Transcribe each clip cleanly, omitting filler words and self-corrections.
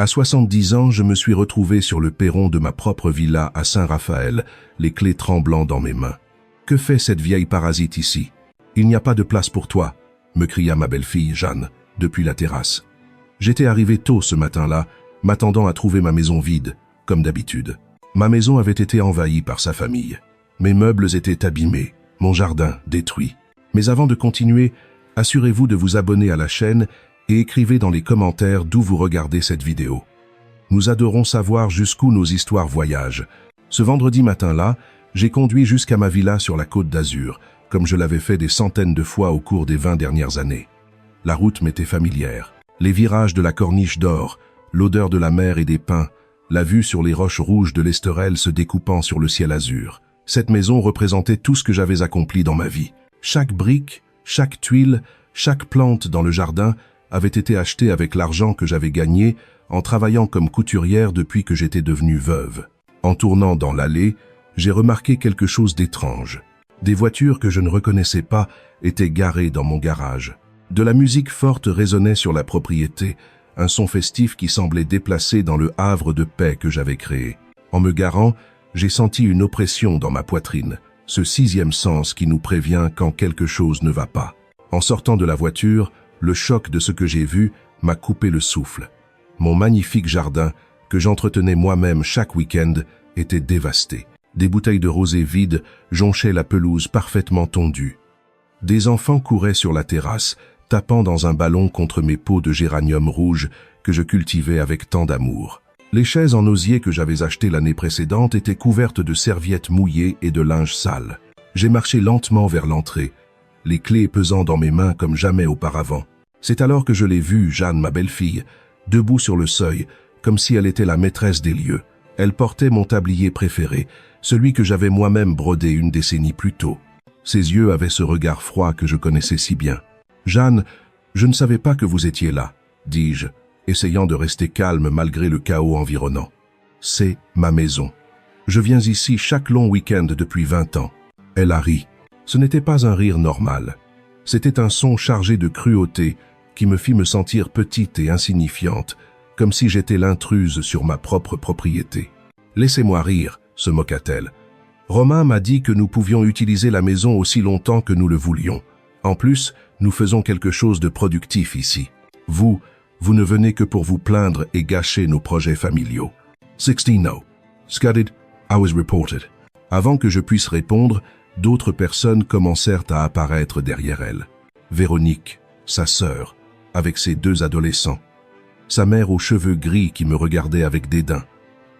À 70 ans, je me suis retrouvé sur le perron de ma propre villa à Saint-Raphaël, les clés tremblant dans mes mains. « Que fait cette vieille parasite ici ? Il n'y a pas de place pour toi !» me cria ma belle-fille Jeanne, depuis la terrasse. J'étais arrivé tôt ce matin-là, m'attendant à trouver ma maison vide, comme d'habitude. Ma maison avait été envahie par sa famille. Mes meubles étaient abîmés, mon jardin détruit. Mais avant de continuer, assurez-vous de vous abonner à la chaîne et écrivez dans les commentaires d'où vous regardez cette vidéo. Nous adorons savoir jusqu'où nos histoires voyagent. Ce vendredi matin-là, j'ai conduit jusqu'à ma villa sur la Côte d'Azur, comme je l'avais fait des centaines de fois au cours des 20 dernières années. La route m'était familière. Les virages de la corniche d'or, l'odeur de la mer et des pins, la vue sur les roches rouges de l'Esterel se découpant sur le ciel azur. Cette maison représentait tout ce que j'avais accompli dans ma vie. Chaque brique, chaque tuile, chaque plante dans le jardin avait été achetée avec l'argent que j'avais gagné en travaillant comme couturière depuis que j'étais devenue veuve. En tournant dans l'allée, j'ai remarqué quelque chose d'étrange. Des voitures que je ne reconnaissais pas étaient garées dans mon garage. De la musique forte résonnait sur la propriété, un son festif qui semblait déplacé dans le havre de paix que j'avais créé. En me garant, j'ai senti une oppression dans ma poitrine, ce sixième sens qui nous prévient quand quelque chose ne va pas. En sortant de la voiture, le choc de ce que j'ai vu m'a coupé le souffle. Mon magnifique jardin, que j'entretenais moi-même chaque week-end, était dévasté. Des bouteilles de rosée vides jonchaient la pelouse parfaitement tondue. Des enfants couraient sur la terrasse, tapant dans un ballon contre mes pots de géranium rouge que je cultivais avec tant d'amour. Les chaises en osier que j'avais achetées l'année précédente étaient couvertes de serviettes mouillées et de linge sale. J'ai marché lentement vers l'entrée, les clés pesant dans mes mains comme jamais auparavant. C'est alors que je l'ai vue, Jeanne, ma belle-fille, debout sur le seuil, comme si elle était la maîtresse des lieux. Elle portait mon tablier préféré, celui que j'avais moi-même brodé une décennie plus tôt. Ses yeux avaient ce regard froid que je connaissais si bien. « Jeanne, je ne savais pas que vous étiez là, » dis-je, essayant de rester calme malgré le chaos environnant. « C'est ma maison. Je viens ici chaque long week-end depuis 20 ans. » Elle a ri. Ce n'était pas un rire normal. C'était un son chargé de cruauté qui me fit me sentir petite et insignifiante, comme si j'étais l'intruse sur ma propre propriété. « Laissez-moi rire », se moqua-t-elle. « Romain m'a dit que nous pouvions utiliser la maison aussi longtemps que nous le voulions. En plus, nous faisons quelque chose de productif ici. Vous ne venez que pour vous plaindre et gâcher nos projets familiaux. » 16 no. Scudded, I was reported. Avant que je puisse répondre, d'autres personnes commencèrent à apparaître derrière elle. Véronique, sa sœur, avec ses 2 adolescents. Sa mère aux cheveux gris qui me regardait avec dédain.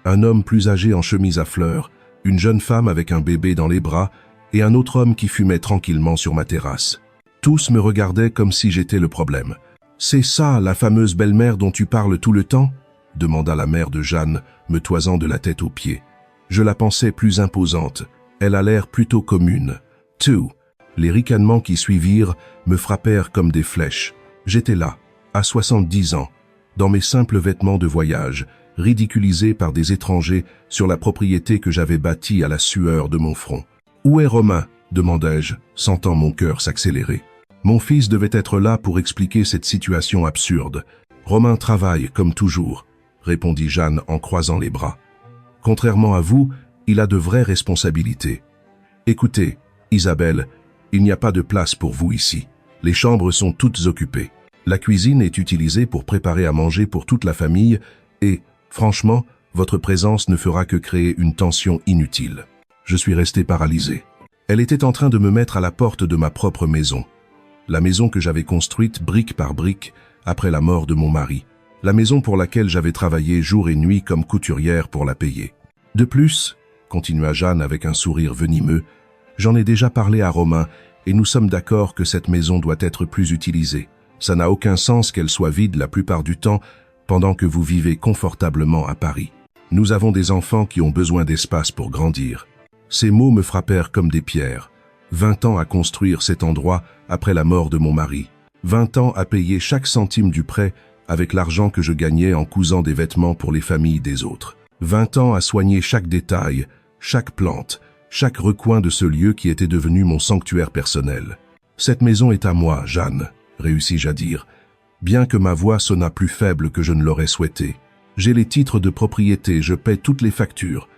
Un homme plus âgé en chemise à fleurs, une jeune femme avec un bébé dans les bras et un autre homme qui fumait tranquillement sur ma terrasse. Tous me regardaient comme si j'étais le problème. « C'est ça, la fameuse belle-mère dont tu parles tout le temps ?» demanda la mère de Jeanne, me toisant de la tête aux pieds. Je la pensais plus imposante. Elle a l'air plutôt commune. « Two !» Les ricanements qui suivirent me frappèrent comme des flèches. J'étais là, à 70 ans, dans mes simples vêtements de voyage, ridiculisé par des étrangers sur la propriété que j'avais bâtie à la sueur de mon front. « Où est Romain ?» demandai-je, sentant mon cœur s'accélérer. Mon fils devait être là pour expliquer cette situation absurde. « Romain travaille, comme toujours, » répondit Jeanne en croisant les bras. « Contrairement à vous, il a de vraies responsabilités. Écoutez, Isabelle, il n'y a pas de place pour vous ici. Les chambres sont toutes occupées. La cuisine est utilisée pour préparer à manger pour toute la famille et, franchement, votre présence ne fera que créer une tension inutile. » Je suis resté paralysé. Elle était en train de me mettre à la porte de ma propre maison. La maison que j'avais construite brique par brique après la mort de mon mari. La maison pour laquelle j'avais travaillé jour et nuit comme couturière pour la payer. De plus, continua Jeanne avec un sourire venimeux, j'en ai déjà parlé à Romain et nous sommes d'accord que cette maison doit être plus utilisée. Ça n'a aucun sens qu'elle soit vide la plupart du temps pendant que vous vivez confortablement à Paris. Nous avons des enfants qui ont besoin d'espace pour grandir. Ces mots me frappèrent comme des pierres. 20 ans à construire cet endroit après la mort de mon mari. 20 ans à payer chaque centime du prêt avec l'argent que je gagnais en cousant des vêtements pour les familles des autres. 20 ans à soigner chaque détail, chaque plante, chaque recoin de ce lieu qui était devenu mon sanctuaire personnel. Cette maison est à moi, Jeanne, réussis-je à dire, bien que ma voix sonnât plus faible que je ne l'aurais souhaité. J'ai les titres de propriété, je paie toutes les factures.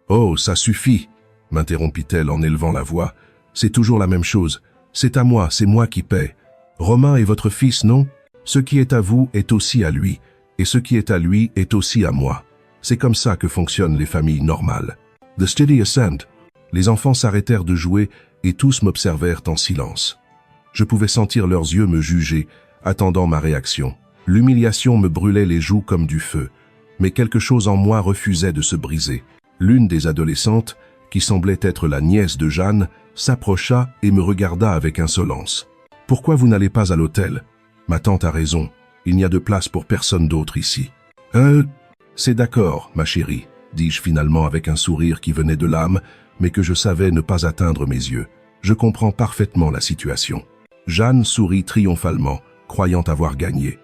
Oh, ça suffit, m'interrompit-elle en élevant la voix. C'est toujours la même chose. C'est à moi, c'est moi qui paie. Romain est votre fils, non? Ce qui est à vous est aussi à lui, et ce qui est à lui est aussi à moi. C'est comme ça que fonctionnent les familles normales. The steady ascent. Les enfants s'arrêtèrent de jouer et tous m'observèrent en silence. Je pouvais sentir leurs yeux me juger, attendant ma réaction. L'humiliation me brûlait les joues comme du feu, mais quelque chose en moi refusait de se briser. L'une des adolescentes, qui semblait être la nièce de Jeanne, s'approcha et me regarda avec insolence. « Pourquoi vous n'allez pas à l'hôtel? Ma tante a raison, il n'y a de place pour personne d'autre ici. »« C'est d'accord, ma chérie, » dis-je finalement avec un sourire qui venait de l'âme, mais que je savais ne pas atteindre mes yeux. Je comprends parfaitement la situation. Jeanne sourit triomphalement, croyant avoir gagné.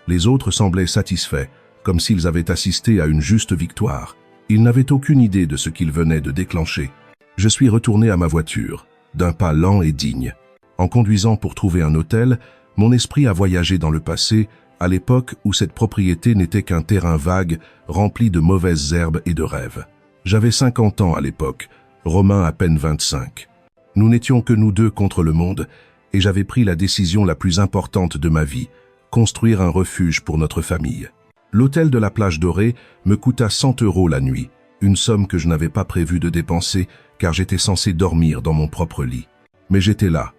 Les autres semblaient satisfaits, comme s'ils avaient assisté à une juste victoire. Ils n'avaient aucune idée de ce qu'ils venaient de déclencher. Je suis retourné à ma voiture, d'un pas lent et digne. En conduisant pour trouver un hôtel, mon esprit a voyagé dans le passé, à l'époque où cette propriété n'était qu'un terrain vague, rempli de mauvaises herbes et de rêves. J'avais 50 ans à l'époque, Romain à peine 25. Nous n'étions que nous deux contre le monde, et j'avais pris la décision la plus importante de ma vie, construire un refuge pour notre famille. L'hôtel de la Plage Dorée me coûta 100 € la nuit, une somme que je n'avais pas prévu de dépenser car j'étais censé dormir dans mon propre lit. Mais j'étais là,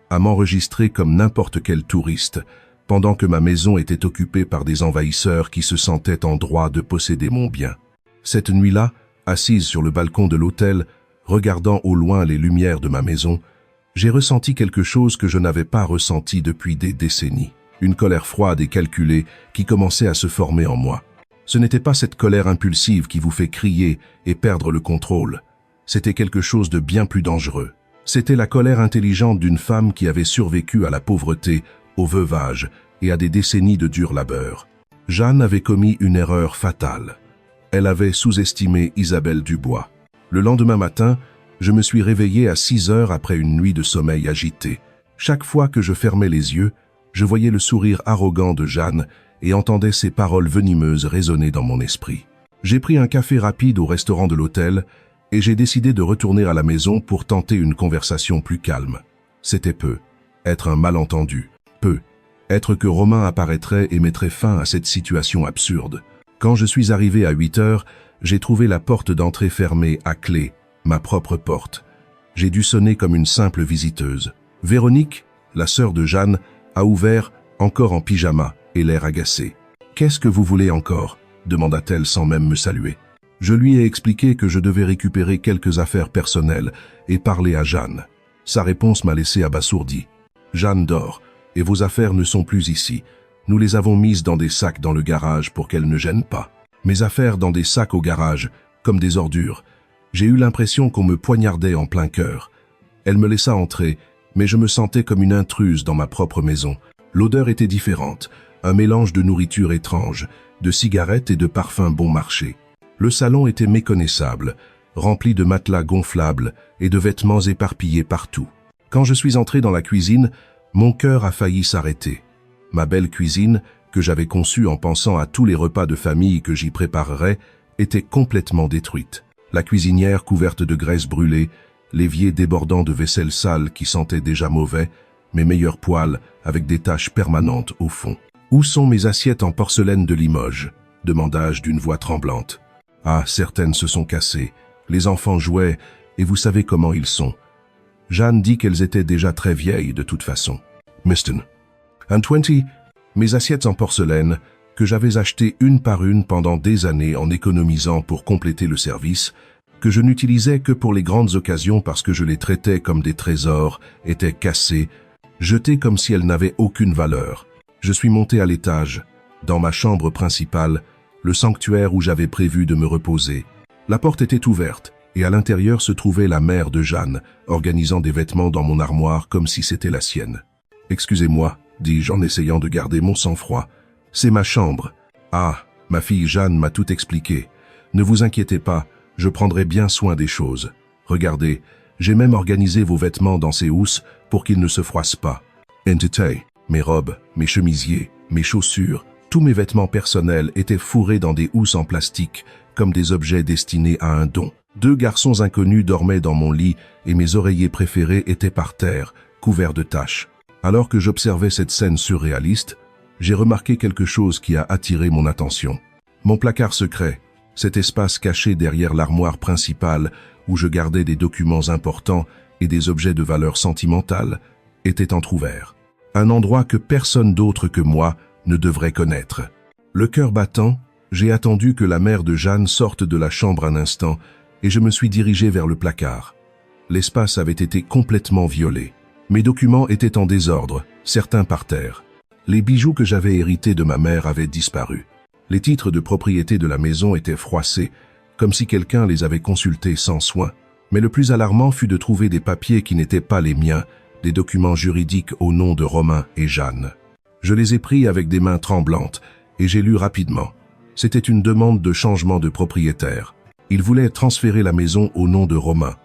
à m'enregistrer comme n'importe quel touriste, pendant que ma maison était occupée par des envahisseurs qui se sentaient en droit de posséder mon bien. Cette nuit-là, assise sur le balcon de l'hôtel, regardant au loin les lumières de ma maison, j'ai ressenti quelque chose que je n'avais pas ressenti depuis des décennies. Une colère froide et calculée qui commençait à se former en moi. Ce n'était pas cette colère impulsive qui vous fait crier et perdre le contrôle. C'était quelque chose de bien plus dangereux. C'était la colère intelligente d'une femme qui avait survécu à la pauvreté, au veuvage et à des décennies de dur labeur. Jeanne avait commis une erreur fatale. Elle avait sous-estimé Isabelle Dubois. Le lendemain matin, je me suis réveillé à 6 heures après une nuit de sommeil agité. Chaque fois que je fermais les yeux, je voyais le sourire arrogant de Jeanne et entendais ses paroles venimeuses résonner dans mon esprit. J'ai pris un café rapide au restaurant de l'hôtel et j'ai décidé de retourner à la maison pour tenter une conversation plus calme. C'était peu, être un malentendu, peu, être que Romain apparaîtrait et mettrait fin à cette situation absurde. Quand je suis arrivé à 8 heures, j'ai trouvé la porte d'entrée fermée à clé, ma propre porte. J'ai dû sonner comme une simple visiteuse. Véronique, la sœur de Jeanne, a ouvert, encore en pyjama, et l'air agacé. « Qu'est-ce que vous voulez encore ?» demanda-t-elle sans même me saluer. Je lui ai expliqué que je devais récupérer quelques affaires personnelles et parler à Jeanne. Sa réponse m'a laissé abasourdi. « Jeanne dort, et vos affaires ne sont plus ici. Nous les avons mises dans des sacs dans le garage pour qu'elles ne gênent pas. » Mes affaires dans des sacs au garage, comme des ordures. J'ai eu l'impression qu'on me poignardait en plein cœur. Elle me laissa entrer, mais je me sentais comme une intruse dans ma propre maison. L'odeur était différente, un mélange de nourriture étrange, de cigarettes et de parfums bon marché. Le salon était méconnaissable, rempli de matelas gonflables et de vêtements éparpillés partout. Quand je suis entré dans la cuisine, mon cœur a failli s'arrêter. Ma belle cuisine, que j'avais conçue en pensant à tous les repas de famille que j'y préparerais, était complètement détruite. La cuisinière couverte de graisse brûlée, l'évier débordant de vaisselle sale qui sentait déjà mauvais, mes meilleures poêles avec des taches permanentes au fond. « Où sont mes assiettes en porcelaine de Limoges ?» demanda-je d'une voix tremblante. « Ah, certaines se sont cassées. Les enfants jouaient, et vous savez comment ils sont. Jeanne dit qu'elles étaient déjà très vieilles de toute façon. »« Miston. And 20, mes assiettes en porcelaine, que j'avais achetées une par une pendant des années en économisant pour compléter le service, que je n'utilisais que pour les grandes occasions parce que je les traitais comme des trésors, étaient cassées, jetées comme si elles n'avaient aucune valeur. Je suis monté à l'étage, dans ma chambre principale, le sanctuaire où j'avais prévu de me reposer. La porte était ouverte, et à l'intérieur se trouvait la mère de Jeanne, organisant des vêtements dans mon armoire comme si c'était la sienne. « Excusez-moi, » dis-je en essayant de garder mon sang-froid. « C'est ma chambre. »« Ah, ma fille Jeanne m'a tout expliqué. Ne vous inquiétez pas, je prendrai bien soin des choses. Regardez, j'ai même organisé vos vêtements dans ces housses pour qu'ils ne se froissent pas. Entité, mes robes, mes chemisiers, mes chaussures, Tous mes vêtements personnels étaient fourrés dans des housses en plastique, comme des objets destinés à un don. 2 garçons inconnus dormaient dans mon lit et mes oreillers préférés étaient par terre, couverts de taches. Alors que j'observais cette scène surréaliste, j'ai remarqué quelque chose qui a attiré mon attention. Mon placard secret, cet espace caché derrière l'armoire principale où je gardais des documents importants et des objets de valeur sentimentale, était entrouvert. Un endroit que personne d'autre que moi ne devrait connaître. Le cœur battant, j'ai attendu que la mère de Jeanne sorte de la chambre un instant et je me suis dirigé vers le placard. L'espace avait été complètement violé. Mes documents étaient en désordre, certains par terre. Les bijoux que j'avais hérités de ma mère avaient disparu. Les titres de propriété de la maison étaient froissés, comme si quelqu'un les avait consultés sans soin. Mais le plus alarmant fut de trouver des papiers qui n'étaient pas les miens, des documents juridiques au nom de Romain et Jeanne. Je les ai pris avec des mains tremblantes et j'ai lu rapidement. C'était une demande de changement de propriétaire. Ils voulaient transférer la maison au nom de Romain,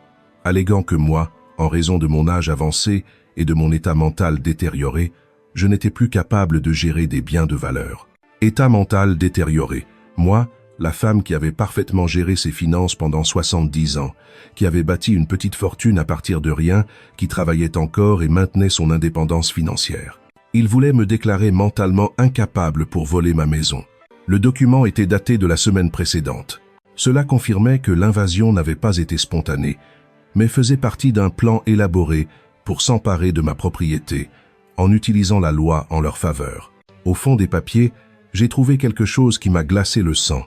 alléguant que moi, en raison de mon âge avancé et de mon état mental détérioré, je n'étais plus capable de gérer des biens de valeur. État mental détérioré. Moi, la femme qui avait parfaitement géré ses finances pendant 70 ans, qui avait bâti une petite fortune à partir de rien, qui travaillait encore et maintenait son indépendance financière. Il voulait me déclarer mentalement incapable pour voler ma maison. Le document était daté de la semaine précédente. Cela confirmait que l'invasion n'avait pas été spontanée, mais faisait partie d'un plan élaboré pour s'emparer de ma propriété, en utilisant la loi en leur faveur. Au fond des papiers, j'ai trouvé quelque chose qui m'a glacé le sang.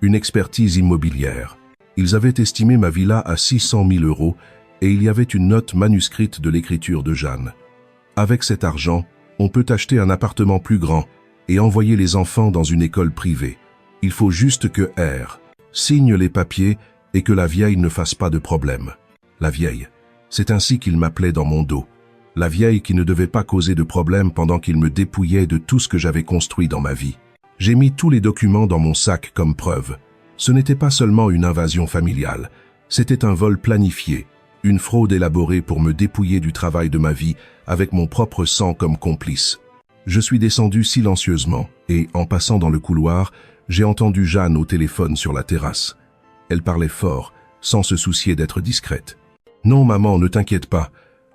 Une expertise immobilière. Ils avaient estimé ma villa à 600 000 € et il y avait une note manuscrite de l'écriture de Jeanne. Avec cet argent, on peut acheter un appartement plus grand et envoyer les enfants dans une école privée. Il faut juste que R signe les papiers et que la vieille ne fasse pas de problème. La vieille, c'est ainsi qu'il m'appelait dans mon dos. La vieille qui ne devait pas causer de problème pendant qu'il me dépouillait de tout ce que j'avais construit dans ma vie. J'ai mis tous les documents dans mon sac comme preuve. Ce n'était pas seulement une invasion familiale, c'était un vol planifié, une fraude élaborée pour me dépouiller du travail de ma vie avec mon propre sang comme complice. Je suis descendu silencieusement et, en passant dans le couloir, j'ai entendu Jeanne au téléphone sur la terrasse. Elle parlait fort, sans se soucier d'être discrète. « Non, maman, ne t'inquiète pas.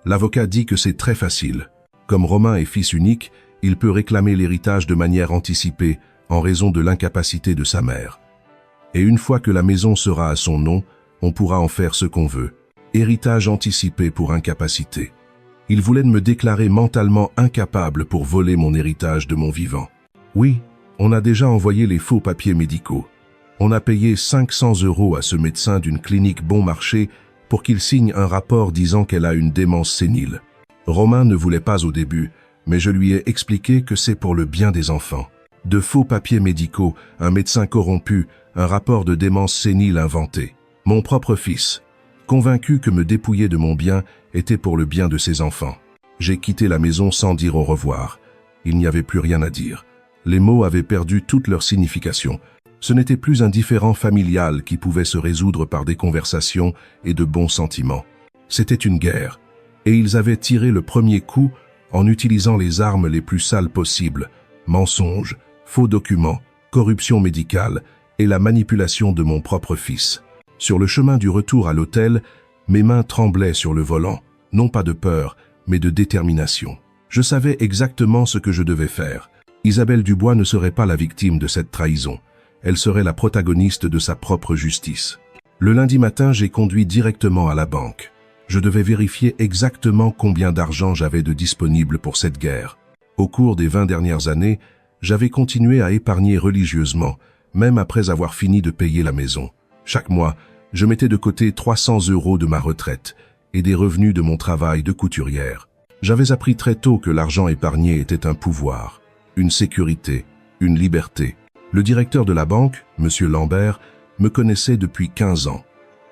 L'avocat dit que c'est très facile. Comme Romain est fils unique, il peut réclamer l'héritage de manière anticipée en raison de l'incapacité de sa mère. Et une fois que la maison sera à son nom, on pourra en faire ce qu'on veut. Héritage anticipé pour incapacité. Il voulait me déclarer mentalement incapable pour voler mon héritage de mon vivant. Oui, on a déjà envoyé les faux papiers médicaux. On a payé 500 € à ce médecin d'une clinique bon marché pour qu'il signe un rapport disant qu'elle a une démence sénile. Romain ne voulait pas au début, mais je lui ai expliqué que c'est pour le bien des enfants. De faux papiers médicaux, un médecin corrompu, un rapport de démence sénile inventé. Mon propre fils, convaincu que me dépouiller de mon bien était pour le bien de ses enfants. J'ai quitté la maison sans dire au revoir. Il n'y avait plus rien à dire. Les mots avaient perdu toute leur signification. Ce n'était plus un différend familial qui pouvait se résoudre par des conversations et de bons sentiments. C'était une guerre, et ils avaient tiré le premier coup en utilisant les armes les plus sales possibles, mensonges, faux documents, corruption médicale et la manipulation de mon propre fils. Sur le chemin du retour à l'hôtel, mes mains tremblaient sur le volant, non pas de peur, mais de détermination. Je savais exactement ce que je devais faire. Isabelle Dubois ne serait pas la victime de cette trahison. Elle serait la protagoniste de sa propre justice. Le lundi matin, j'ai conduit directement à la banque. Je devais vérifier exactement combien d'argent j'avais de disponible pour cette guerre. Au cours des 20 dernières années, j'avais continué à épargner religieusement, même après avoir fini de payer la maison. Chaque mois, je mettais de côté 300 € de ma retraite et des revenus de mon travail de couturière. J'avais appris très tôt que l'argent épargné était un pouvoir, une sécurité, une liberté. Le directeur de la banque, M. Lambert, me connaissait depuis 15 ans.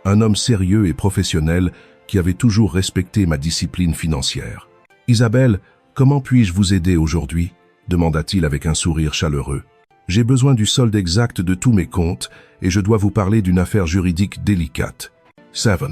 Un homme sérieux et professionnel qui avait toujours respecté ma discipline financière. « Isabelle, comment puis-je vous aider aujourd'hui ?» demanda-t-il avec un sourire chaleureux. « J'ai besoin du solde exact de tous mes comptes et je dois vous parler d'une affaire juridique délicate. » 7.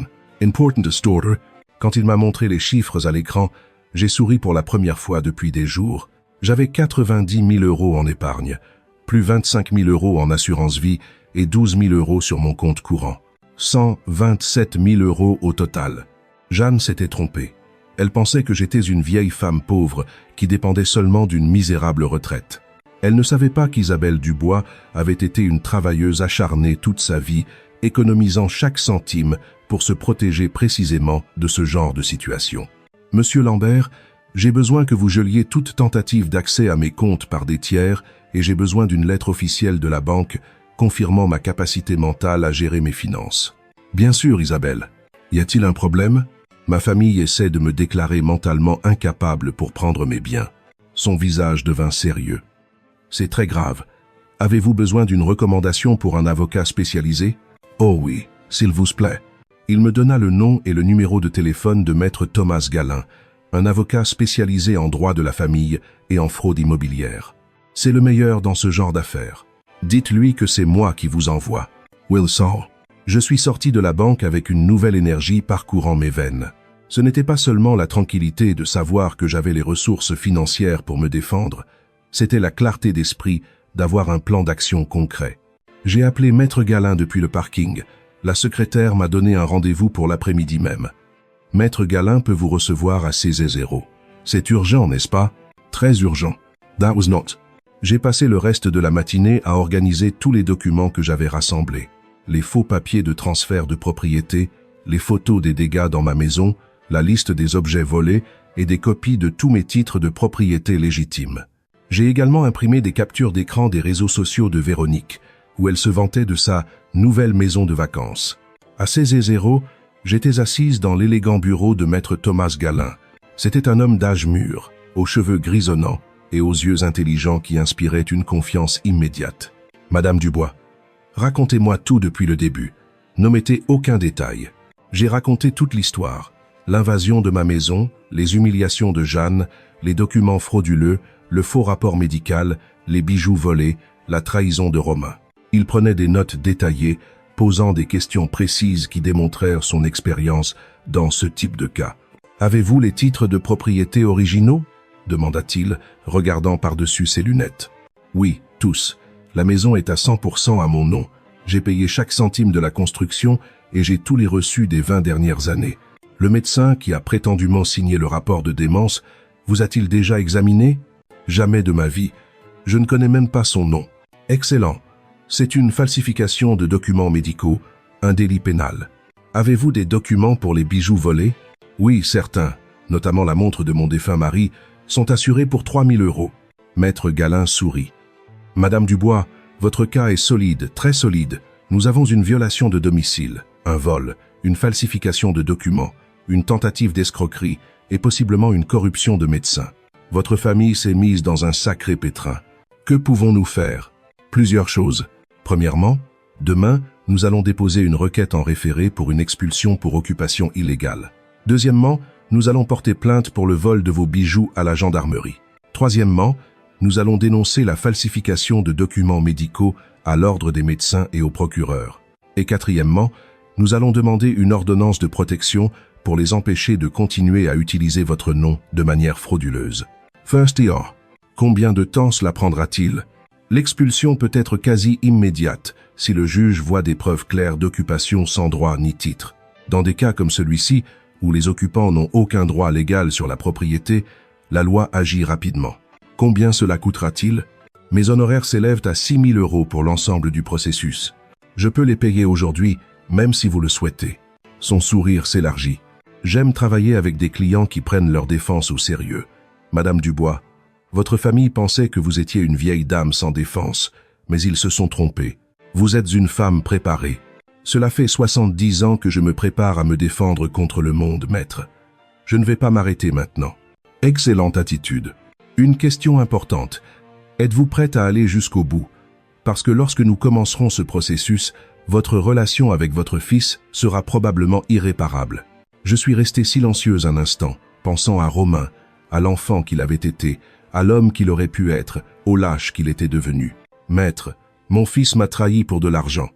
Importantest order. Quand il m'a montré les chiffres à l'écran, j'ai souri pour la première fois depuis des jours. J'avais 90 000 euros en épargne, plus 25 000 euros en assurance vie et 12 000 euros sur mon compte courant. 127 000 euros au total. Jeanne s'était trompée. Elle pensait que j'étais une vieille femme pauvre qui dépendait seulement d'une misérable retraite. Elle ne savait pas qu'Isabelle Dubois avait été une travailleuse acharnée toute sa vie, économisant chaque centime pour se protéger précisément de ce genre de situation. Monsieur Lambert, j'ai besoin que vous geliez toute tentative d'accès à mes comptes par des tiers et j'ai besoin d'une lettre officielle de la banque confirmant ma capacité mentale à gérer mes finances. Bien sûr, Isabelle. Y a-t-il un problème? Ma famille essaie de me déclarer mentalement incapable pour prendre mes biens. Son visage devint sérieux. C'est très grave. Avez-vous besoin d'une recommandation pour un avocat spécialisé? Oh oui, s'il vous plaît. Il me donna le nom et le numéro de téléphone de maître Thomas Galin, un avocat spécialisé en droit de la famille et en fraude immobilière. C'est le meilleur dans ce genre d'affaires. Dites-lui que c'est moi qui vous envoie. Wilson. Je suis sorti de la banque avec une nouvelle énergie parcourant mes veines. Ce n'était pas seulement la tranquillité de savoir que j'avais les ressources financières pour me défendre, c'était la clarté d'esprit d'avoir un plan d'action concret. J'ai appelé Maître Galin depuis le parking. La secrétaire m'a donné un rendez-vous pour l'après-midi même. Maître Galin peut vous recevoir à 16h00. C'est urgent, n'est-ce pas? Très urgent. That was not. J'ai passé le reste de la matinée à organiser tous les documents que j'avais rassemblés. Les faux papiers de transfert de propriété, les photos des dégâts dans ma maison, la liste des objets volés et des copies de tous mes titres de propriété légitimes. J'ai également imprimé des captures d'écran des réseaux sociaux de Véronique, où elle se vantait de sa nouvelle maison de vacances. À 16h00, j'étais assise dans l'élégant bureau de maître Thomas Galin. C'était un homme d'âge mûr, aux cheveux grisonnants et aux yeux intelligents qui inspiraient une confiance immédiate. Madame Dubois, racontez-moi tout depuis le début. N'omettez aucun détail. J'ai raconté toute l'histoire. L'invasion de ma maison, les humiliations de Jeanne, les documents frauduleux, le faux rapport médical, les bijoux volés, la trahison de Romain. Il prenait des notes détaillées, posant des questions précises qui démontrèrent son expérience dans ce type de cas. « Avez-vous les titres de propriété originaux ?» demanda-t-il, regardant par-dessus ses lunettes. « Oui, tous. La maison est à 100% à mon nom. J'ai payé chaque centime de la construction et j'ai tous les reçus des 20 dernières années. Le médecin qui a prétendument signé le rapport de démence vous a-t-il déjà examiné? Jamais de ma vie. Je ne connais même pas son nom. Excellent. C'est une falsification de documents médicaux, un délit pénal. Avez-vous des documents pour les bijoux volés? Oui, certains, notamment la montre de mon défunt mari, sont assurés pour 3 000 euros. Maître Galin sourit. Madame Dubois, votre cas est solide, très solide. Nous avons une violation de domicile, un vol, une falsification de documents, une tentative d'escroquerie et possiblement une corruption de médecin. Votre famille s'est mise dans un sacré pétrin. Que pouvons-nous faire? Plusieurs choses. Premièrement, demain, nous allons déposer une requête en référé pour une expulsion pour occupation illégale. Deuxièmement, nous allons porter plainte pour le vol de vos bijoux à la gendarmerie. Troisièmement, nous allons dénoncer la falsification de documents médicaux à l'ordre des médecins et au procureur. Et quatrièmement, nous allons demander une ordonnance de protection pour les empêcher de continuer à utiliser votre nom de manière frauduleuse. First year. Combien de temps cela prendra-t-il? L'expulsion peut être quasi immédiate si le juge voit des preuves claires d'occupation sans droit ni titre. Dans des cas comme celui-ci, où les occupants n'ont aucun droit légal sur la propriété, la loi agit rapidement. Combien cela coûtera-t-il? Mes honoraires s'élèvent à 6 000 euros pour l'ensemble du processus. Je peux les payer aujourd'hui, même si vous le souhaitez. Son sourire s'élargit. J'aime travailler avec des clients qui prennent leur défense au sérieux. Madame Dubois, votre famille pensait que vous étiez une vieille dame sans défense, mais ils se sont trompés. Vous êtes une femme préparée. Cela fait 70 ans que je me prépare à me défendre contre le monde, maître. Je ne vais pas m'arrêter maintenant. Excellente attitude. Une question importante. Êtes-vous prête à aller jusqu'au bout? Parce que lorsque nous commencerons ce processus, votre relation avec votre fils sera probablement irréparable. Je suis restée silencieuse un instant, pensant à Romain, à l'enfant qu'il avait été, à l'homme qu'il aurait pu être, au lâche qu'il était devenu. Maître, mon fils m'a trahi pour de l'argent.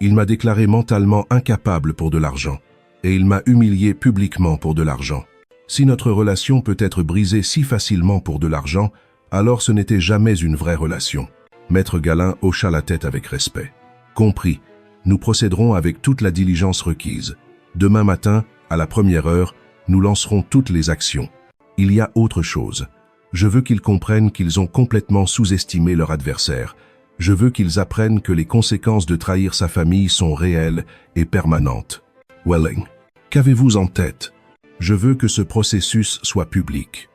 Il m'a déclaré mentalement incapable pour de l'argent, et il m'a humilié publiquement pour de l'argent. Si notre relation peut être brisée si facilement pour de l'argent, Alors ce n'était jamais une vraie relation. Maître Galin hocha la tête avec respect. Compris. Nous procéderons avec toute la diligence requise. Demain matin, à la première heure, nous lancerons toutes les actions. Il y a autre chose. Je veux qu'ils comprennent qu'ils ont complètement sous-estimé leur adversaire. Je veux qu'ils apprennent que les conséquences de trahir sa famille sont réelles et permanentes. Welling, qu'avez-vous en tête? Je veux que ce processus soit public.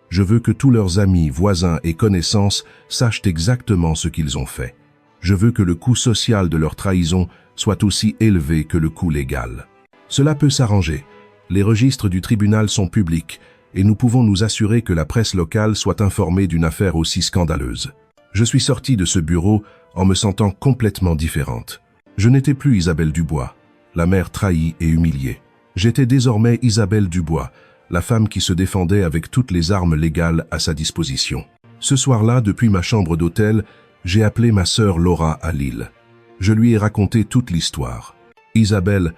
Je veux que tous leurs amis, voisins et connaissances sachent exactement ce qu'ils ont fait. Je veux que le coût social de leur trahison soit aussi élevé que le coût légal. Cela peut s'arranger. Les registres du tribunal sont publics et nous pouvons nous assurer que la presse locale soit informée d'une affaire aussi scandaleuse. Je suis sortie de ce bureau en me sentant complètement différente. Je n'étais plus Isabelle Dubois, la mère trahie et humiliée. J'étais désormais Isabelle Dubois, la femme qui se défendait avec toutes les armes légales à sa disposition. Ce soir-là, depuis ma chambre d'hôtel, j'ai appelé ma sœur Laura à Lille. Je lui ai raconté toute l'histoire. Isabelle,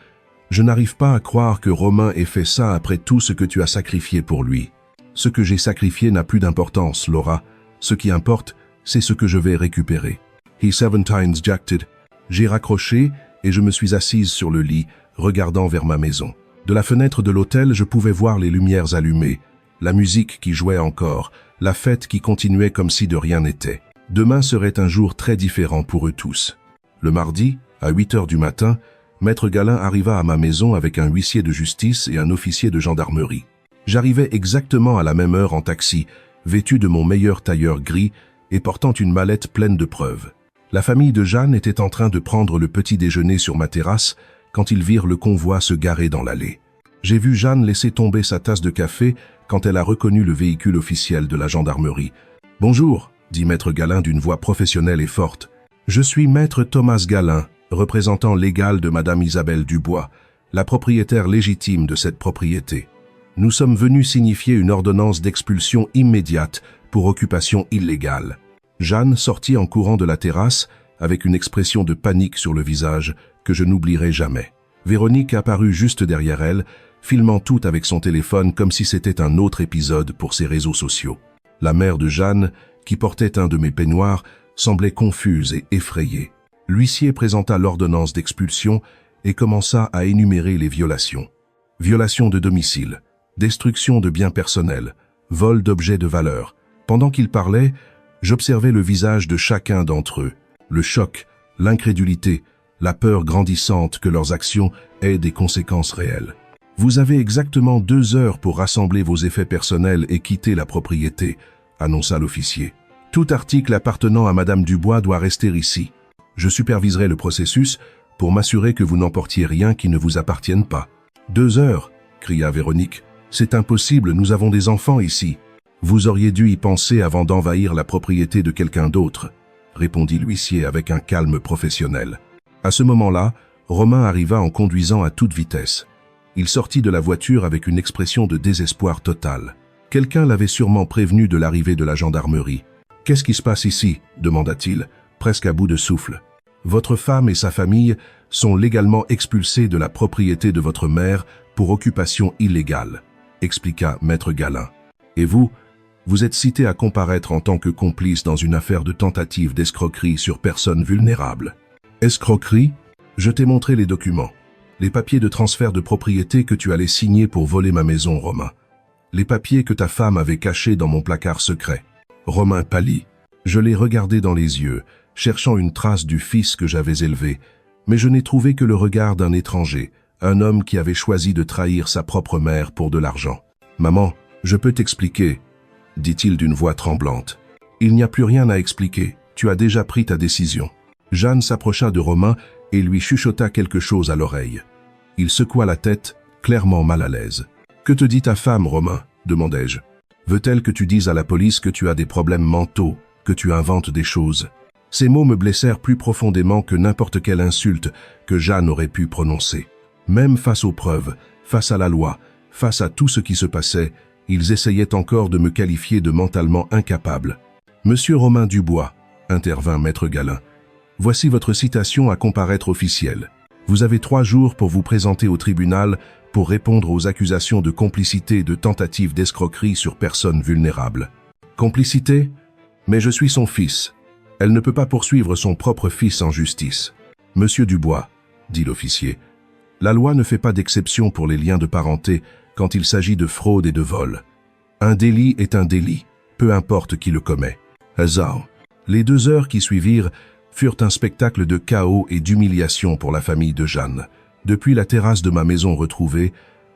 je n'arrive pas à croire que Romain ait fait ça après tout ce que tu as sacrifié pour lui. Ce que j'ai sacrifié n'a plus d'importance, Laura. Ce qui importe, c'est ce que je vais récupérer. He 7 times jacked. J'ai raccroché et je me suis assise sur le lit, regardant vers ma maison. De la fenêtre de l'hôtel, je pouvais voir les lumières allumées, la musique qui jouait encore, la fête qui continuait comme si de rien n'était. Demain serait un jour très différent pour eux tous. Le mardi, à 8 heures du matin, Maître Galin arriva à ma maison avec un huissier de justice et un officier de gendarmerie. J'arrivais exactement à la même heure en taxi, vêtu de mon meilleur tailleur gris et portant une mallette pleine de preuves. La famille de Jeanne était en train de prendre le petit déjeuner sur ma terrasse quand ils virent le convoi se garer dans l'allée. J'ai vu Jeanne laisser tomber sa tasse de café quand elle a reconnu le véhicule officiel de la gendarmerie. « Bonjour », dit Maître Galin d'une voix professionnelle et forte. « Je suis Maître Thomas Galin, représentant légal de Madame Isabelle Dubois, la propriétaire légitime de cette propriété. Nous sommes venus signifier une ordonnance d'expulsion immédiate pour occupation illégale. » Jeanne sortit en courant de la terrasse avec une expression de panique sur le visage que je n'oublierai jamais. Véronique apparut juste derrière elle, filmant tout avec son téléphone comme si c'était un autre épisode pour ses réseaux sociaux. La mère de Jeanne, qui portait un de mes peignoirs, semblait confuse et effrayée. L'huissier présenta l'ordonnance d'expulsion et commença à énumérer les violations. Violation de domicile, destruction de biens personnels, vol d'objets de valeur. Pendant qu'il parlait, j'observais le visage de chacun d'entre eux, le choc, l'incrédulité, la peur grandissante que leurs actions aient des conséquences réelles. Vous avez exactement 2 heures pour rassembler vos effets personnels et quitter la propriété, annonça l'officier. Tout article appartenant à Madame Dubois doit rester ici. Je superviserai le processus pour m'assurer que vous n'emportiez rien qui ne vous appartienne pas. 2 heures, cria Véronique. C'est impossible, nous avons des enfants ici. Vous auriez dû y penser avant d'envahir la propriété de quelqu'un d'autre, répondit l'huissier avec un calme professionnel. À ce moment-là, Romain arriva en conduisant à toute vitesse. Il sortit de la voiture avec une expression de désespoir total. Quelqu'un l'avait sûrement prévenu de l'arrivée de la gendarmerie. « Qu'est-ce qui se passe ici ?» demanda-t-il, presque à bout de souffle. « Votre femme et sa famille sont légalement expulsées de la propriété de votre mère pour occupation illégale, » expliqua Maître Galin. « Et vous êtes cité à comparaître en tant que complice dans une affaire de tentative d'escroquerie sur personnes vulnérables. » Escroquerie? Je t'ai montré les documents. Les papiers de transfert de propriété que tu allais signer pour voler ma maison, Romain. Les papiers que ta femme avait cachés dans mon placard secret. Romain pâlit. Je l'ai regardé dans les yeux, cherchant une trace du fils que j'avais élevé, mais je n'ai trouvé que le regard d'un étranger, un homme qui avait choisi de trahir sa propre mère pour de l'argent. « Maman, je peux t'expliquer, » dit-il d'une voix tremblante. « Il n'y a plus rien à expliquer, tu as déjà pris ta décision. » Jeanne s'approcha de Romain et lui chuchota quelque chose à l'oreille. Il secoua la tête, clairement mal à l'aise. « Que te dit ta femme, Romain ?» demandai-je. « Veut-elle que tu dises à la police que tu as des problèmes mentaux, que tu inventes des choses ?» Ces mots me blessèrent plus profondément que n'importe quelle insulte que Jeanne aurait pu prononcer. Même face aux preuves, face à la loi, face à tout ce qui se passait, ils essayaient encore de me qualifier de mentalement incapable. « Monsieur Romain Dubois, » intervint Maître Galin, « voici votre citation à comparaître officielle. Vous avez 3 jours pour vous présenter au tribunal pour répondre aux accusations de complicité et de tentative d'escroquerie sur personnes vulnérables. » Complicité? Mais je suis son fils. Elle ne peut pas poursuivre son propre fils en justice. Monsieur Dubois, dit l'officier, la loi ne fait pas d'exception pour les liens de parenté quand il s'agit de fraude et de vol. Un délit est un délit, peu importe qui le commet. Hazard. Les 2 heures qui suivirent furent un spectacle de chaos et d'humiliation pour la famille de Jeanne. Depuis la terrasse de ma maison retrouvée,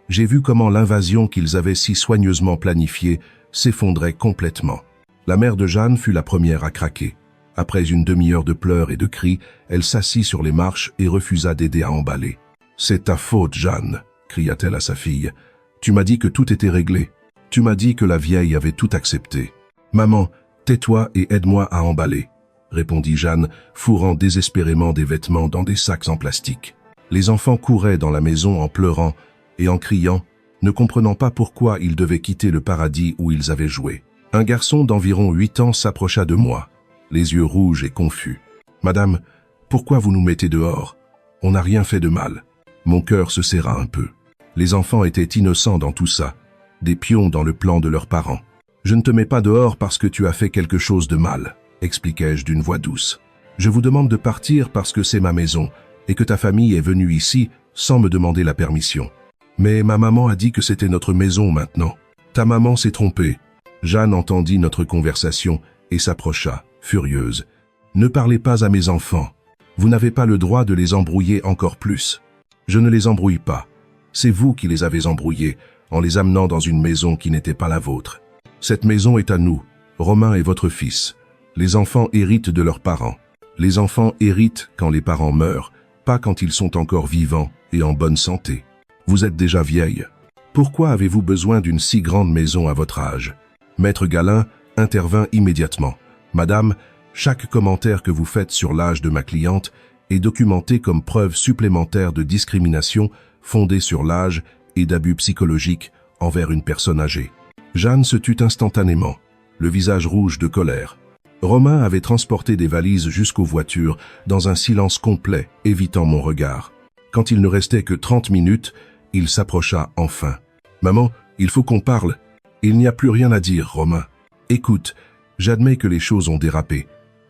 j'ai vu comment l'invasion qu'ils avaient si soigneusement planifiée s'effondrait complètement. La mère de Jeanne fut la première à craquer. Après une demi-heure de pleurs et de cris, elle s'assit sur les marches et refusa d'aider à emballer. « C'est ta faute, Jeanne !» cria-t-elle à sa fille. « Tu m'as dit que tout était réglé. Tu m'as dit que la vieille avait tout accepté. Maman, tais-toi et aide-moi à emballer, » répondit Jeanne, fourrant désespérément des vêtements dans des sacs en plastique. Les enfants couraient dans la maison en pleurant et en criant, ne comprenant pas pourquoi ils devaient quitter le paradis où ils avaient joué. Un garçon d'environ 8 ans s'approcha de moi, les yeux rouges et confus. « Madame, pourquoi vous nous mettez dehors? On n'a rien fait de mal. » Mon cœur se serra un peu. Les enfants étaient innocents dans tout ça, des pions dans le plan de leurs parents. « Je ne te mets pas dehors parce que tu as fait quelque chose de mal, » expliquai-je d'une voix douce. « Je vous demande de partir parce que c'est ma maison et que ta famille est venue ici sans me demander la permission. Mais ma maman a dit que c'était notre maison maintenant. Ta maman s'est trompée. » Jeanne entendit notre conversation et s'approcha, furieuse. « Ne parlez pas à mes enfants. Vous n'avez pas le droit de les embrouiller encore plus. » « Je ne les embrouille pas. C'est vous qui les avez embrouillés en les amenant dans une maison qui n'était pas la vôtre. Cette maison est à nous. Romain est votre fils. Les enfants héritent de leurs parents. Les enfants héritent quand les parents meurent, pas quand ils sont encore vivants et en bonne santé. Vous êtes déjà vieille. Pourquoi avez-vous besoin d'une si grande maison à votre âge ? » Maître Galin intervint immédiatement. « Madame, chaque commentaire que vous faites sur l'âge de ma cliente est documenté comme preuve supplémentaire de discrimination fondée sur l'âge et d'abus psychologiques envers une personne âgée. » Jeanne se tut instantanément, le visage rouge de colère. Romain avait transporté des valises jusqu'aux voitures dans un silence complet, évitant mon regard. Quand il ne restait que 30 minutes, il s'approcha enfin. « Maman, il faut qu'on parle. Il n'y a plus rien à dire, Romain. Écoute, j'admets que les choses ont dérapé,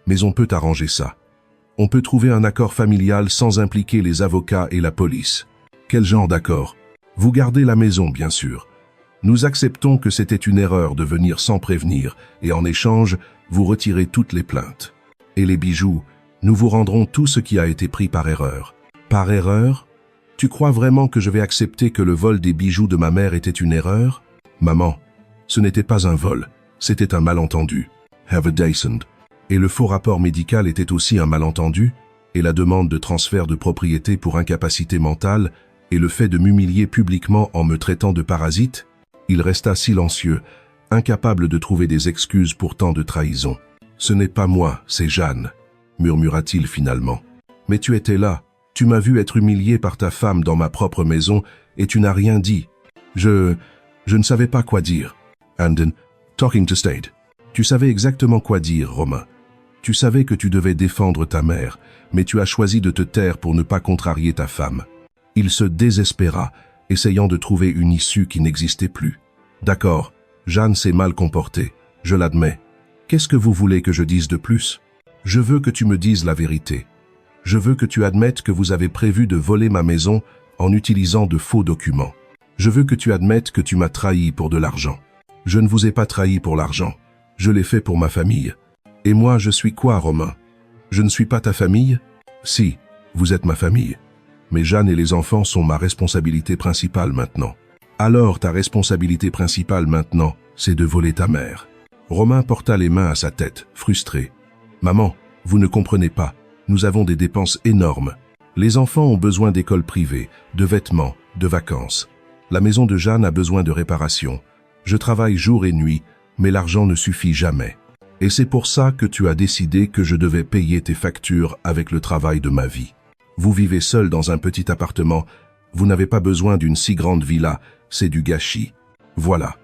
mais on peut arranger ça. On peut trouver un accord familial sans impliquer les avocats et la police. » « Quel genre d'accord ? Vous gardez la maison, bien sûr. Nous acceptons que c'était une erreur de venir sans prévenir, et en échange, vous retirez toutes les plaintes. Et les bijoux, nous vous rendrons tout ce qui a été pris par erreur. » « Par erreur ? Tu crois vraiment que je vais accepter que le vol des bijoux de ma mère était une erreur ? Maman, ce n'était pas un vol, c'était un malentendu. Have a Dyson. Et le faux rapport médical était aussi un malentendu, et la demande de transfert de propriété pour incapacité mentale, et le fait de m'humilier publiquement en me traitant de parasite. Il resta silencieux, incapable de trouver des excuses pour tant de trahison. « Ce n'est pas moi, c'est Jeanne, » murmura-t-il finalement. « Mais tu étais là, tu m'as vu être humilié par ta femme dans ma propre maison, et tu n'as rien dit. Je ne savais pas quoi dire. » Anden, talking to State. Tu savais exactement quoi dire, Romain. Tu savais que tu devais défendre ta mère, mais tu as choisi de te taire pour ne pas contrarier ta femme. Il se désespéra, essayant de trouver une issue qui n'existait plus. D'accord, Jeanne s'est mal comportée, je l'admets. Qu'est-ce que vous voulez que je dise de plus? Je veux que tu me dises la vérité. Je veux que tu admettes que vous avez prévu de voler ma maison en utilisant de faux documents. Je veux que tu admettes que tu m'as trahi pour de l'argent. Je ne vous ai pas trahi pour l'argent. Je l'ai fait pour ma famille. Et moi, je suis quoi, Romain? Je ne suis pas ta famille? Si, vous êtes ma famille. Mais Jeanne et les enfants sont ma responsabilité principale maintenant. Alors ta responsabilité principale maintenant, c'est de voler ta mère. Romain porta les mains à sa tête, frustré. Maman, vous ne comprenez pas. Nous avons des dépenses énormes. Les enfants ont besoin d'écoles privées, de vêtements, de vacances. La maison de Jeanne a besoin de réparations. Je travaille jour et nuit, mais l'argent ne suffit jamais. Et c'est pour ça que tu as décidé que je devais payer tes factures avec le travail de ma vie. Vous vivez seul dans un petit appartement. Vous n'avez pas besoin d'une si grande villa. C'est du gâchis. Voilà.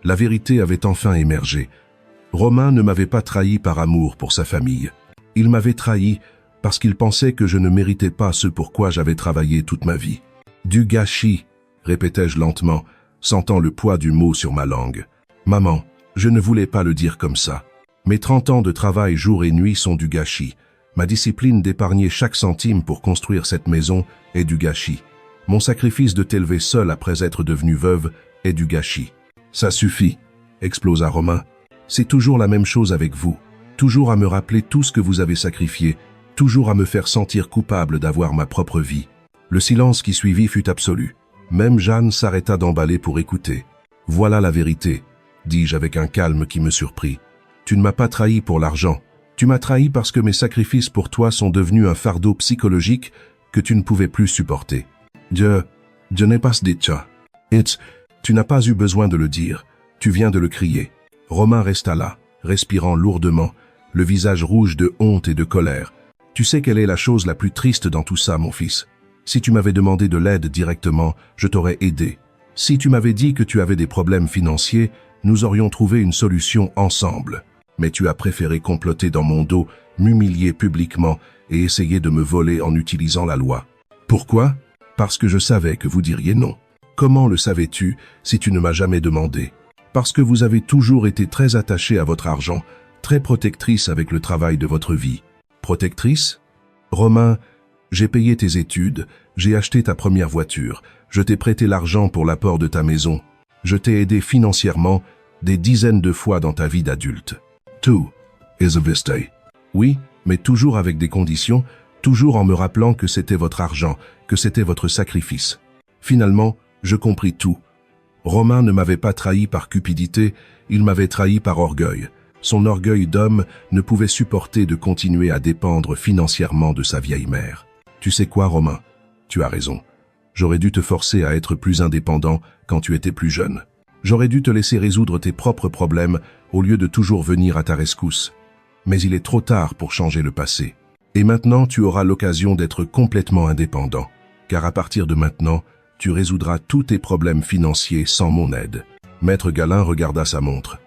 La vérité avait enfin émergé. Romain ne m'avait pas trahi par amour pour sa famille. Il m'avait trahi parce qu'il pensait que je ne méritais pas ce pourquoi j'avais travaillé toute ma vie. Du gâchis, répétai-je lentement, sentant le poids du mot sur ma langue. Maman, je ne voulais pas le dire comme ça. Mes 30 ans de travail jour et nuit sont du gâchis. Ma discipline d'épargner chaque centime pour construire cette maison est du gâchis. Mon sacrifice de t'élever seul après être devenue veuve est du gâchis. Ça suffit, explosa Romain. C'est toujours la même chose avec vous. Toujours à me rappeler tout ce que vous avez sacrifié, toujours à me faire sentir coupable d'avoir ma propre vie. Le silence qui suivit fut absolu. Même Jeanne s'arrêta d'emballer pour écouter. Voilà la vérité, dis-je avec un calme qui me surprit. Tu ne m'as pas trahi pour l'argent. Tu m'as trahi parce que mes sacrifices pour toi sont devenus un fardeau psychologique que tu ne pouvais plus supporter. Je n'ai pas dit ça. Tu n'as pas eu besoin de le dire. Tu viens de le crier. Romain resta là, respirant lourdement, le visage rouge de honte et de colère. Tu sais quelle est la chose la plus triste dans tout ça, mon fils? Si tu m'avais demandé de l'aide directement, je t'aurais aidé. Si tu m'avais dit que tu avais des problèmes financiers, nous aurions trouvé une solution ensemble. Mais tu as préféré comploter dans mon dos, m'humilier publiquement et essayer de me voler en utilisant la loi. Pourquoi? Parce que je savais que vous diriez non. Comment le savais-tu si tu ne m'as jamais demandé? Parce que vous avez toujours été très attaché à votre argent, très protectrice avec le travail de votre vie. Protectrice? Romain, j'ai payé tes études, j'ai acheté ta première voiture, je t'ai prêté l'argent pour l'apport de ta maison, je t'ai aidé financièrement des dizaines de fois dans ta vie d'adulte. Tout is a viste. Oui, mais toujours avec des conditions, toujours en me rappelant que c'était votre argent, que c'était votre sacrifice. Finalement, je compris tout. Romain ne m'avait pas trahi par cupidité, il m'avait trahi par orgueil. Son orgueil d'homme ne pouvait supporter de continuer à dépendre financièrement de sa vieille mère. Tu sais quoi, Romain? Tu as raison. J'aurais dû te forcer à être plus indépendant quand tu étais plus jeune. J'aurais dû te laisser résoudre tes propres problèmes au lieu de toujours venir à ta rescousse. Mais il est trop tard pour changer le passé. Et maintenant, tu auras l'occasion d'être complètement indépendant. Car à partir de maintenant, tu résoudras tous tes problèmes financiers sans mon aide. Maître Galin regarda sa montre.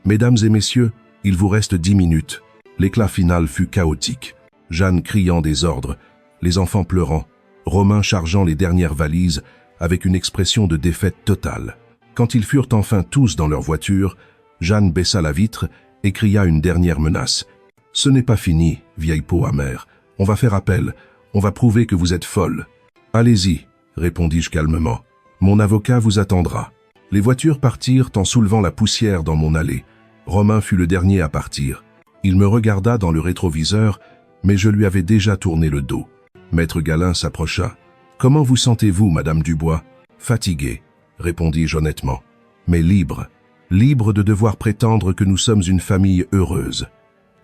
Mesdames et messieurs, il vous reste 10 minutes. L'éclat final fut chaotique. Jeanne criant des ordres, les enfants pleurant, Romain chargeant les dernières valises avec une expression de défaite totale. Quand ils furent enfin tous dans leur voiture, Jeanne baissa la vitre et cria une dernière menace. « Ce n'est pas fini, vieille peau amère. On va faire appel. On va prouver que vous êtes folle. »« Allez-y, » répondis-je calmement. « Mon avocat vous attendra. » Les voitures partirent en soulevant la poussière dans mon allée. Romain fut le dernier à partir. Il me regarda dans le rétroviseur, mais je lui avais déjà tourné le dos. Maître Galin s'approcha. « Comment vous sentez-vous, Madame Dubois ?»« Fatiguée, » répondis-je honnêtement. « Mais libre. Libre de devoir prétendre que nous sommes une famille heureuse.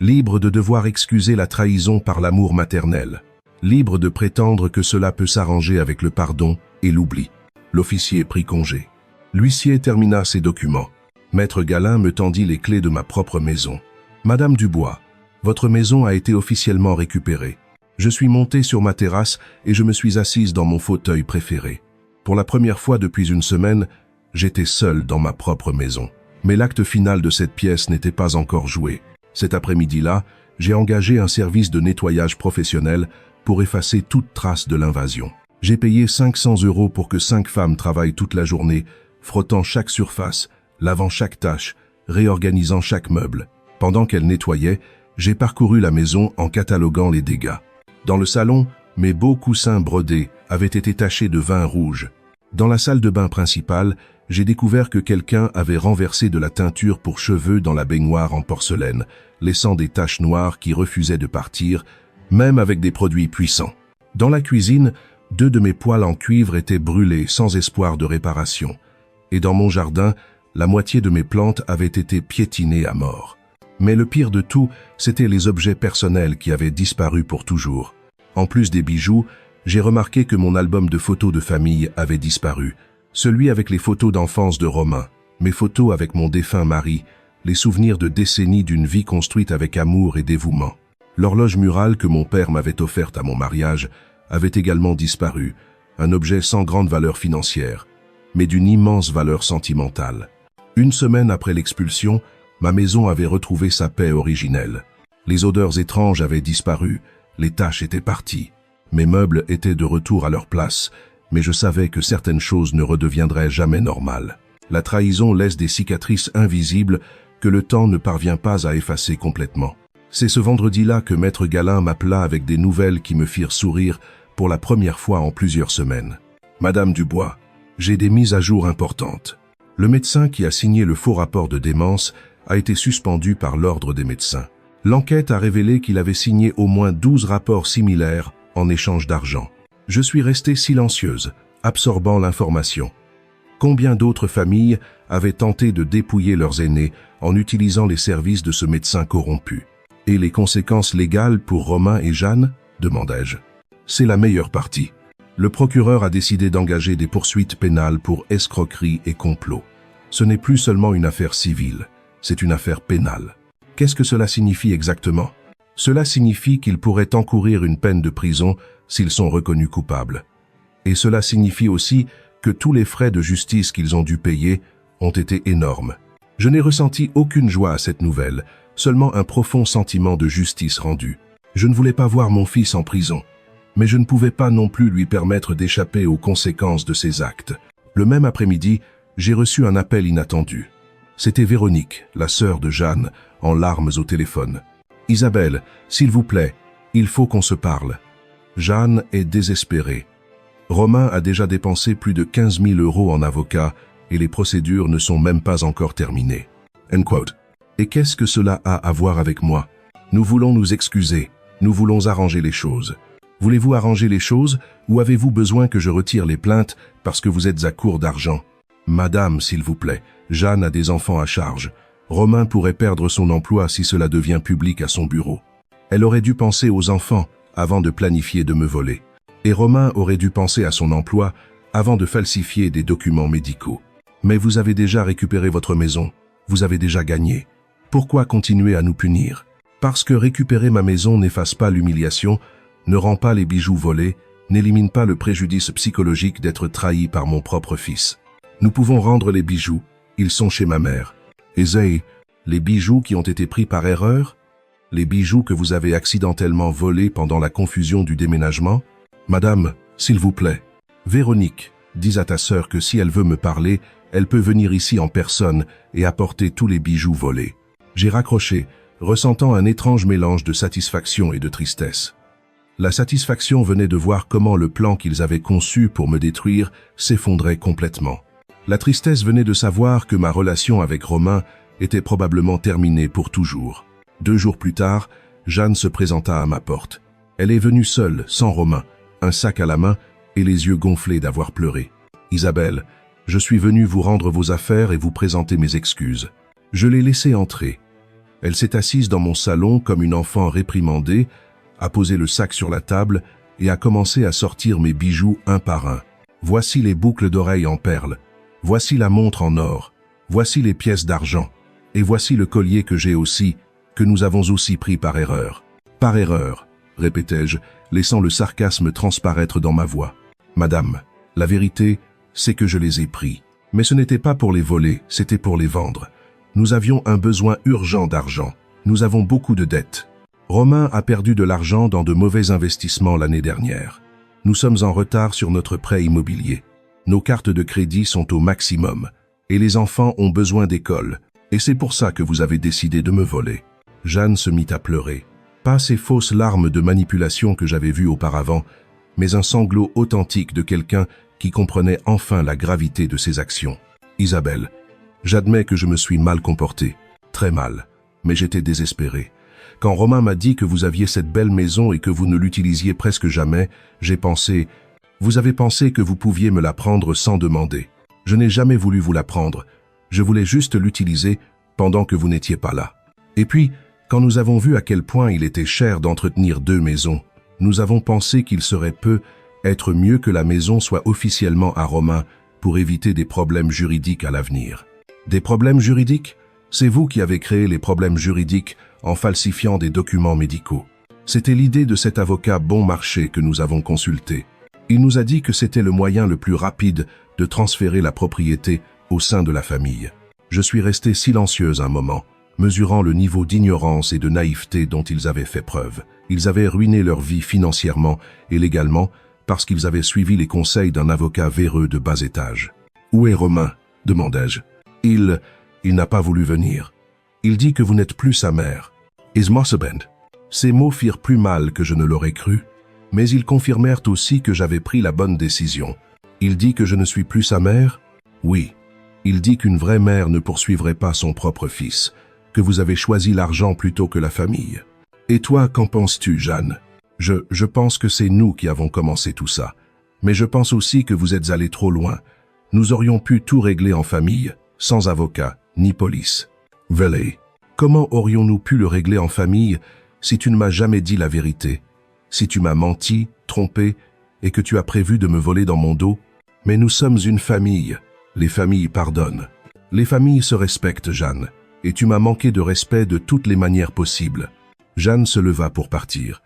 Libre de devoir excuser la trahison par l'amour maternel. Libre de prétendre que cela peut s'arranger avec le pardon et l'oubli. » L'officier prit congé. L'huissier termina ses documents. Maître Galin me tendit les clés de ma propre maison. « Madame Dubois, votre maison a été officiellement récupérée. Je suis monté sur ma terrasse et je me suis assise dans mon fauteuil préféré. Pour la première fois depuis une semaine, j'étais seul dans ma propre maison. Mais l'acte final de cette pièce n'était pas encore joué. Cet après-midi-là, j'ai engagé un service de nettoyage professionnel pour effacer toute trace de l'invasion. J'ai payé 500 € pour que 5 femmes travaillent toute la journée, frottant chaque surface, lavant chaque tâche, réorganisant chaque meuble. Pendant qu'elles nettoyaient, j'ai parcouru la maison en cataloguant les dégâts. Dans le salon, mes beaux coussins brodés avaient été tachés de vin rouge. Dans la salle de bain principale, j'ai découvert que quelqu'un avait renversé de la teinture pour cheveux dans la baignoire en porcelaine, laissant des taches noires qui refusaient de partir, même avec des produits puissants. Dans la cuisine, 2 de mes poêles en cuivre étaient brûlés sans espoir de réparation. Et dans mon jardin, la moitié de mes plantes avaient été piétinées à mort. Mais le pire de tout, c'étaient les objets personnels qui avaient disparu pour toujours. En plus des bijoux, j'ai remarqué que mon album de photos de famille avait disparu. Celui avec les photos d'enfance de Romain, mes photos avec mon défunt mari, les souvenirs de décennies d'une vie construite avec amour et dévouement. L'horloge murale que mon père m'avait offerte à mon mariage avait également disparu, un objet sans grande valeur financière, mais d'une immense valeur sentimentale. Une semaine après l'expulsion, ma maison avait retrouvé sa paix originelle. Les odeurs étranges avaient disparu, les taches étaient parties. Mes meubles étaient de retour à leur place, mais je savais que certaines choses ne redeviendraient jamais normales. La trahison laisse des cicatrices invisibles que le temps ne parvient pas à effacer complètement. C'est ce vendredi-là que Maître Galin m'appela avec des nouvelles qui me firent sourire pour la première fois en plusieurs semaines. « Madame Dubois, j'ai des mises à jour importantes. Le médecin qui a signé le faux rapport de démence a été suspendu par l'ordre des médecins. L'enquête a révélé qu'il avait signé au moins 12 rapports similaires en échange d'argent. Je suis restée silencieuse, absorbant l'information. Combien d'autres familles avaient tenté de dépouiller leurs aînés en utilisant les services de ce médecin corrompu? Et les conséquences légales pour Romain et Jeanne? Demandai-je. C'est la meilleure partie. Le procureur a décidé d'engager des poursuites pénales pour escroquerie et complot. Ce n'est plus seulement une affaire civile, c'est une affaire pénale. Qu'est-ce que cela signifie exactement? Cela signifie qu'ils pourraient encourir une peine de prison s'ils sont reconnus coupables. Et cela signifie aussi que tous les frais de justice qu'ils ont dû payer ont été énormes. Je n'ai ressenti aucune joie à cette nouvelle, seulement un profond sentiment de justice rendue. Je ne voulais pas voir mon fils en prison, mais je ne pouvais pas non plus lui permettre d'échapper aux conséquences de ses actes. Le même après-midi, j'ai reçu un appel inattendu. C'était Véronique, la sœur de Jeanne, en larmes au téléphone. « Isabelle, s'il vous plaît, il faut qu'on se parle. » Jeanne est désespérée. Romain a déjà dépensé plus de 15 000 € en avocat et les procédures ne sont même pas encore terminées. End quote. Et qu'est-ce que cela a à voir avec moi? Nous voulons nous excuser, nous voulons arranger les choses. Voulez-vous arranger les choses ou avez-vous besoin que je retire les plaintes parce que vous êtes à court d'argent? Madame, s'il vous plaît, Jeanne a des enfants à charge. Romain pourrait perdre son emploi si cela devient public à son bureau. Elle aurait dû penser aux enfants avant de planifier de me voler. Et Romain aurait dû penser à son emploi avant de falsifier des documents médicaux. Mais vous avez déjà récupéré votre maison, vous avez déjà gagné. Pourquoi continuer à nous punir? Parce que récupérer ma maison n'efface pas l'humiliation, ne rend pas les bijoux volés, n'élimine pas le préjudice psychologique d'être trahi par mon propre fils. Nous pouvons rendre les bijoux, ils sont chez ma mère. Et Zay, les bijoux qui ont été pris par erreur? Les bijoux que vous avez accidentellement volés pendant la confusion du déménagement? Madame, s'il vous plaît. Véronique, dis à ta sœur que si elle veut me parler, elle peut venir ici en personne et apporter tous les bijoux volés. J'ai raccroché, ressentant un étrange mélange de satisfaction et de tristesse. La satisfaction venait de voir comment le plan qu'ils avaient conçu pour me détruire s'effondrait complètement. La tristesse venait de savoir que ma relation avec Romain était probablement terminée pour toujours. 2 jours plus tard, Jeanne se présenta à ma porte. Elle est venue seule, sans Romain, un sac à la main et les yeux gonflés d'avoir pleuré. « Isabelle, je suis venu vous rendre vos affaires et vous présenter mes excuses. » Je l'ai laissée entrer. Elle s'est assise dans mon salon comme une enfant réprimandée, a posé le sac sur la table et a commencé à sortir mes bijoux un par un. Voici les boucles d'oreilles en perles. Voici la montre en or. Voici les pièces d'argent. Et voici le collier que j'ai aussi, que nous avons aussi pris par erreur. Par erreur, répétai-je, laissant le sarcasme transparaître dans ma voix. Madame, la vérité, c'est que je les ai pris. Mais ce n'était pas pour les voler, c'était pour les vendre. Nous avions un besoin urgent d'argent. Nous avons beaucoup de dettes. Romain a perdu de l'argent dans de mauvais investissements l'année dernière. Nous sommes en retard sur notre prêt immobilier. Nos cartes de crédit sont au maximum. Et les enfants ont besoin d'école. Et c'est pour ça que vous avez décidé de me voler. Jeanne se mit à pleurer. Pas ces fausses larmes de manipulation que j'avais vues auparavant, mais un sanglot authentique de quelqu'un qui comprenait enfin la gravité de ses actions. Isabelle, j'admets que je me suis mal comporté, très mal, mais j'étais désespéré. Quand Romain m'a dit que vous aviez cette belle maison et que vous ne l'utilisiez presque jamais, j'ai pensé, vous avez pensé que vous pouviez me la prendre sans demander. Je n'ai jamais voulu vous la prendre, je voulais juste l'utiliser pendant que vous n'étiez pas là. Et puis, quand nous avons vu à quel point il était cher d'entretenir 2 maisons, nous avons pensé qu'il serait être mieux que la maison soit officiellement à Romain pour éviter des problèmes juridiques à l'avenir. Des problèmes juridiques? C'est vous qui avez créé les problèmes juridiques en falsifiant des documents médicaux. C'était l'idée de cet avocat bon marché que nous avons consulté. Il nous a dit que c'était le moyen le plus rapide de transférer la propriété au sein de la famille. Je suis restée silencieuse un moment, mesurant le niveau d'ignorance et de naïveté dont ils avaient fait preuve. Ils avaient ruiné leur vie financièrement et légalement parce qu'ils avaient suivi les conseils d'un avocat véreux de bas étage. « Où est Romain ?» demandai-je. « Il n'a pas voulu venir. Il dit que vous n'êtes plus sa mère. Is Mossabend. Ces mots firent plus mal que je ne l'aurais cru, mais ils confirmèrent aussi que j'avais pris la bonne décision. Il dit que je ne suis plus sa mère? Oui. Il dit qu'une vraie mère ne poursuivrait pas son propre fils, que vous avez choisi l'argent plutôt que la famille. Et toi, qu'en penses-tu, Jeanne? Je pense que c'est nous qui avons commencé tout ça. Mais je pense aussi que vous êtes allés trop loin. Nous aurions pu tout régler en famille, sans avocat, ni police. Valley, comment aurions-nous pu le régler en famille si tu ne m'as jamais dit la vérité? Si tu m'as menti, trompé, et que tu as prévu de me voler dans mon dos? Mais nous sommes une famille. Les familles pardonnent. Les familles se respectent, Jeanne, et tu m'as manqué de respect de toutes les manières possibles. Jeanne se leva pour partir.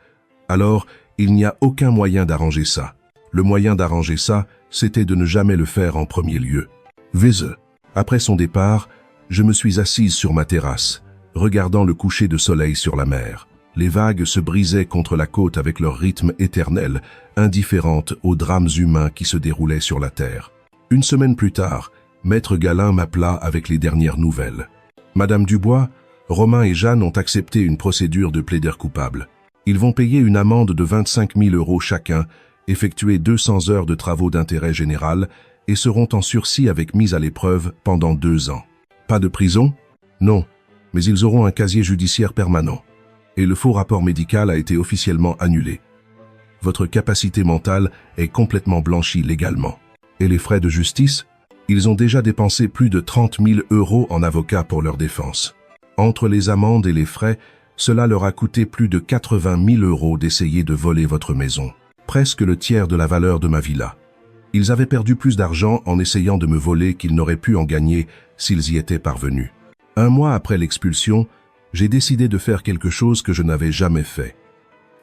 Alors, il n'y a aucun moyen d'arranger ça. Le moyen d'arranger ça, c'était de ne jamais le faire en premier lieu. Vise. Après son départ, je me suis assise sur ma terrasse, regardant le coucher de soleil sur la mer. Les vagues se brisaient contre la côte avec leur rythme éternel, indifférentes aux drames humains qui se déroulaient sur la terre. Une semaine plus tard, Maître Galin m'appela avec les dernières nouvelles. Madame Dubois, Romain et Jeanne ont accepté une procédure de plaideur coupable. Ils vont payer une amende de 25 000 € chacun, effectuer 200 heures de travaux d'intérêt général et seront en sursis avec mise à l'épreuve pendant 2 ans. Pas de prison? Non, mais ils auront un casier judiciaire permanent. Et le faux rapport médical a été officiellement annulé. Votre capacité mentale est complètement blanchie légalement. Et les frais de justice? Ils ont déjà dépensé plus de 30 000 € en avocats pour leur défense. Entre les amendes et les frais, cela leur a coûté plus de 80 000 € d'essayer de voler votre maison. Presque le tiers de la valeur de ma villa. Ils avaient perdu plus d'argent en essayant de me voler qu'ils n'auraient pu en gagner s'ils y étaient parvenus. 1 mois après l'expulsion, j'ai décidé de faire quelque chose que je n'avais jamais fait.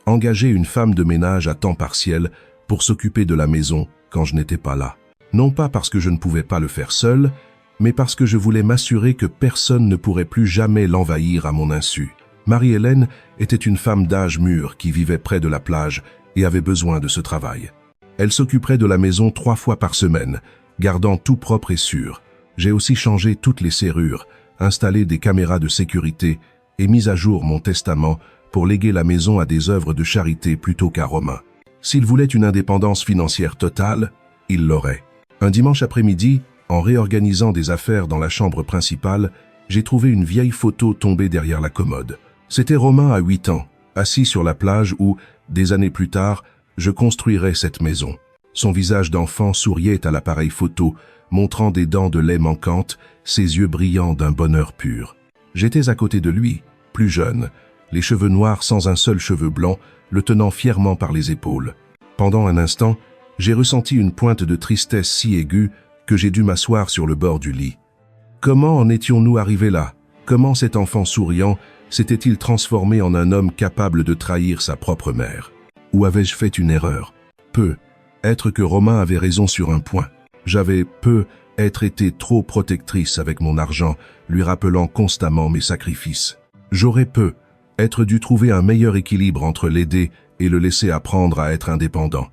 Engager une femme de ménage à temps partiel pour s'occuper de la maison quand je n'étais pas là. Non pas parce que je ne pouvais pas le faire seul, mais parce que je voulais m'assurer que personne ne pourrait plus jamais l'envahir à mon insu. Marie-Hélène était une femme d'âge mûr qui vivait près de la plage et avait besoin de ce travail. Elle s'occuperait de la maison 3 fois par semaine, gardant tout propre et sûr. J'ai aussi changé toutes les serrures, installé des caméras de sécurité et mis à jour mon testament pour léguer la maison à des œuvres de charité plutôt qu'à Romain. S'il voulait une indépendance financière totale, il l'aurait. Un dimanche après-midi, en réorganisant des affaires dans la chambre principale, j'ai trouvé une vieille photo tombée derrière la commode. C'était Romain à 8 ans, assis sur la plage où, des années plus tard, je construirais cette maison. Son visage d'enfant souriait à l'appareil photo, montrant des dents de lait manquantes, ses yeux brillants d'un bonheur pur. J'étais à côté de lui, plus jeune, les cheveux noirs sans un seul cheveu blanc, le tenant fièrement par les épaules. Pendant un instant, j'ai ressenti une pointe de tristesse si aiguë que j'ai dû m'asseoir sur le bord du lit. Comment en étions-nous arrivés là? Comment cet enfant souriant s'était-il transformé en un homme capable de trahir sa propre mère? Ou avais-je fait une erreur? Peut-être que Romain avait raison sur un point. J'avais peut-être été trop protectrice avec mon argent, lui rappelant constamment mes sacrifices. J'aurais peut-être dû trouver un meilleur équilibre entre l'aider et le laisser apprendre à être indépendant.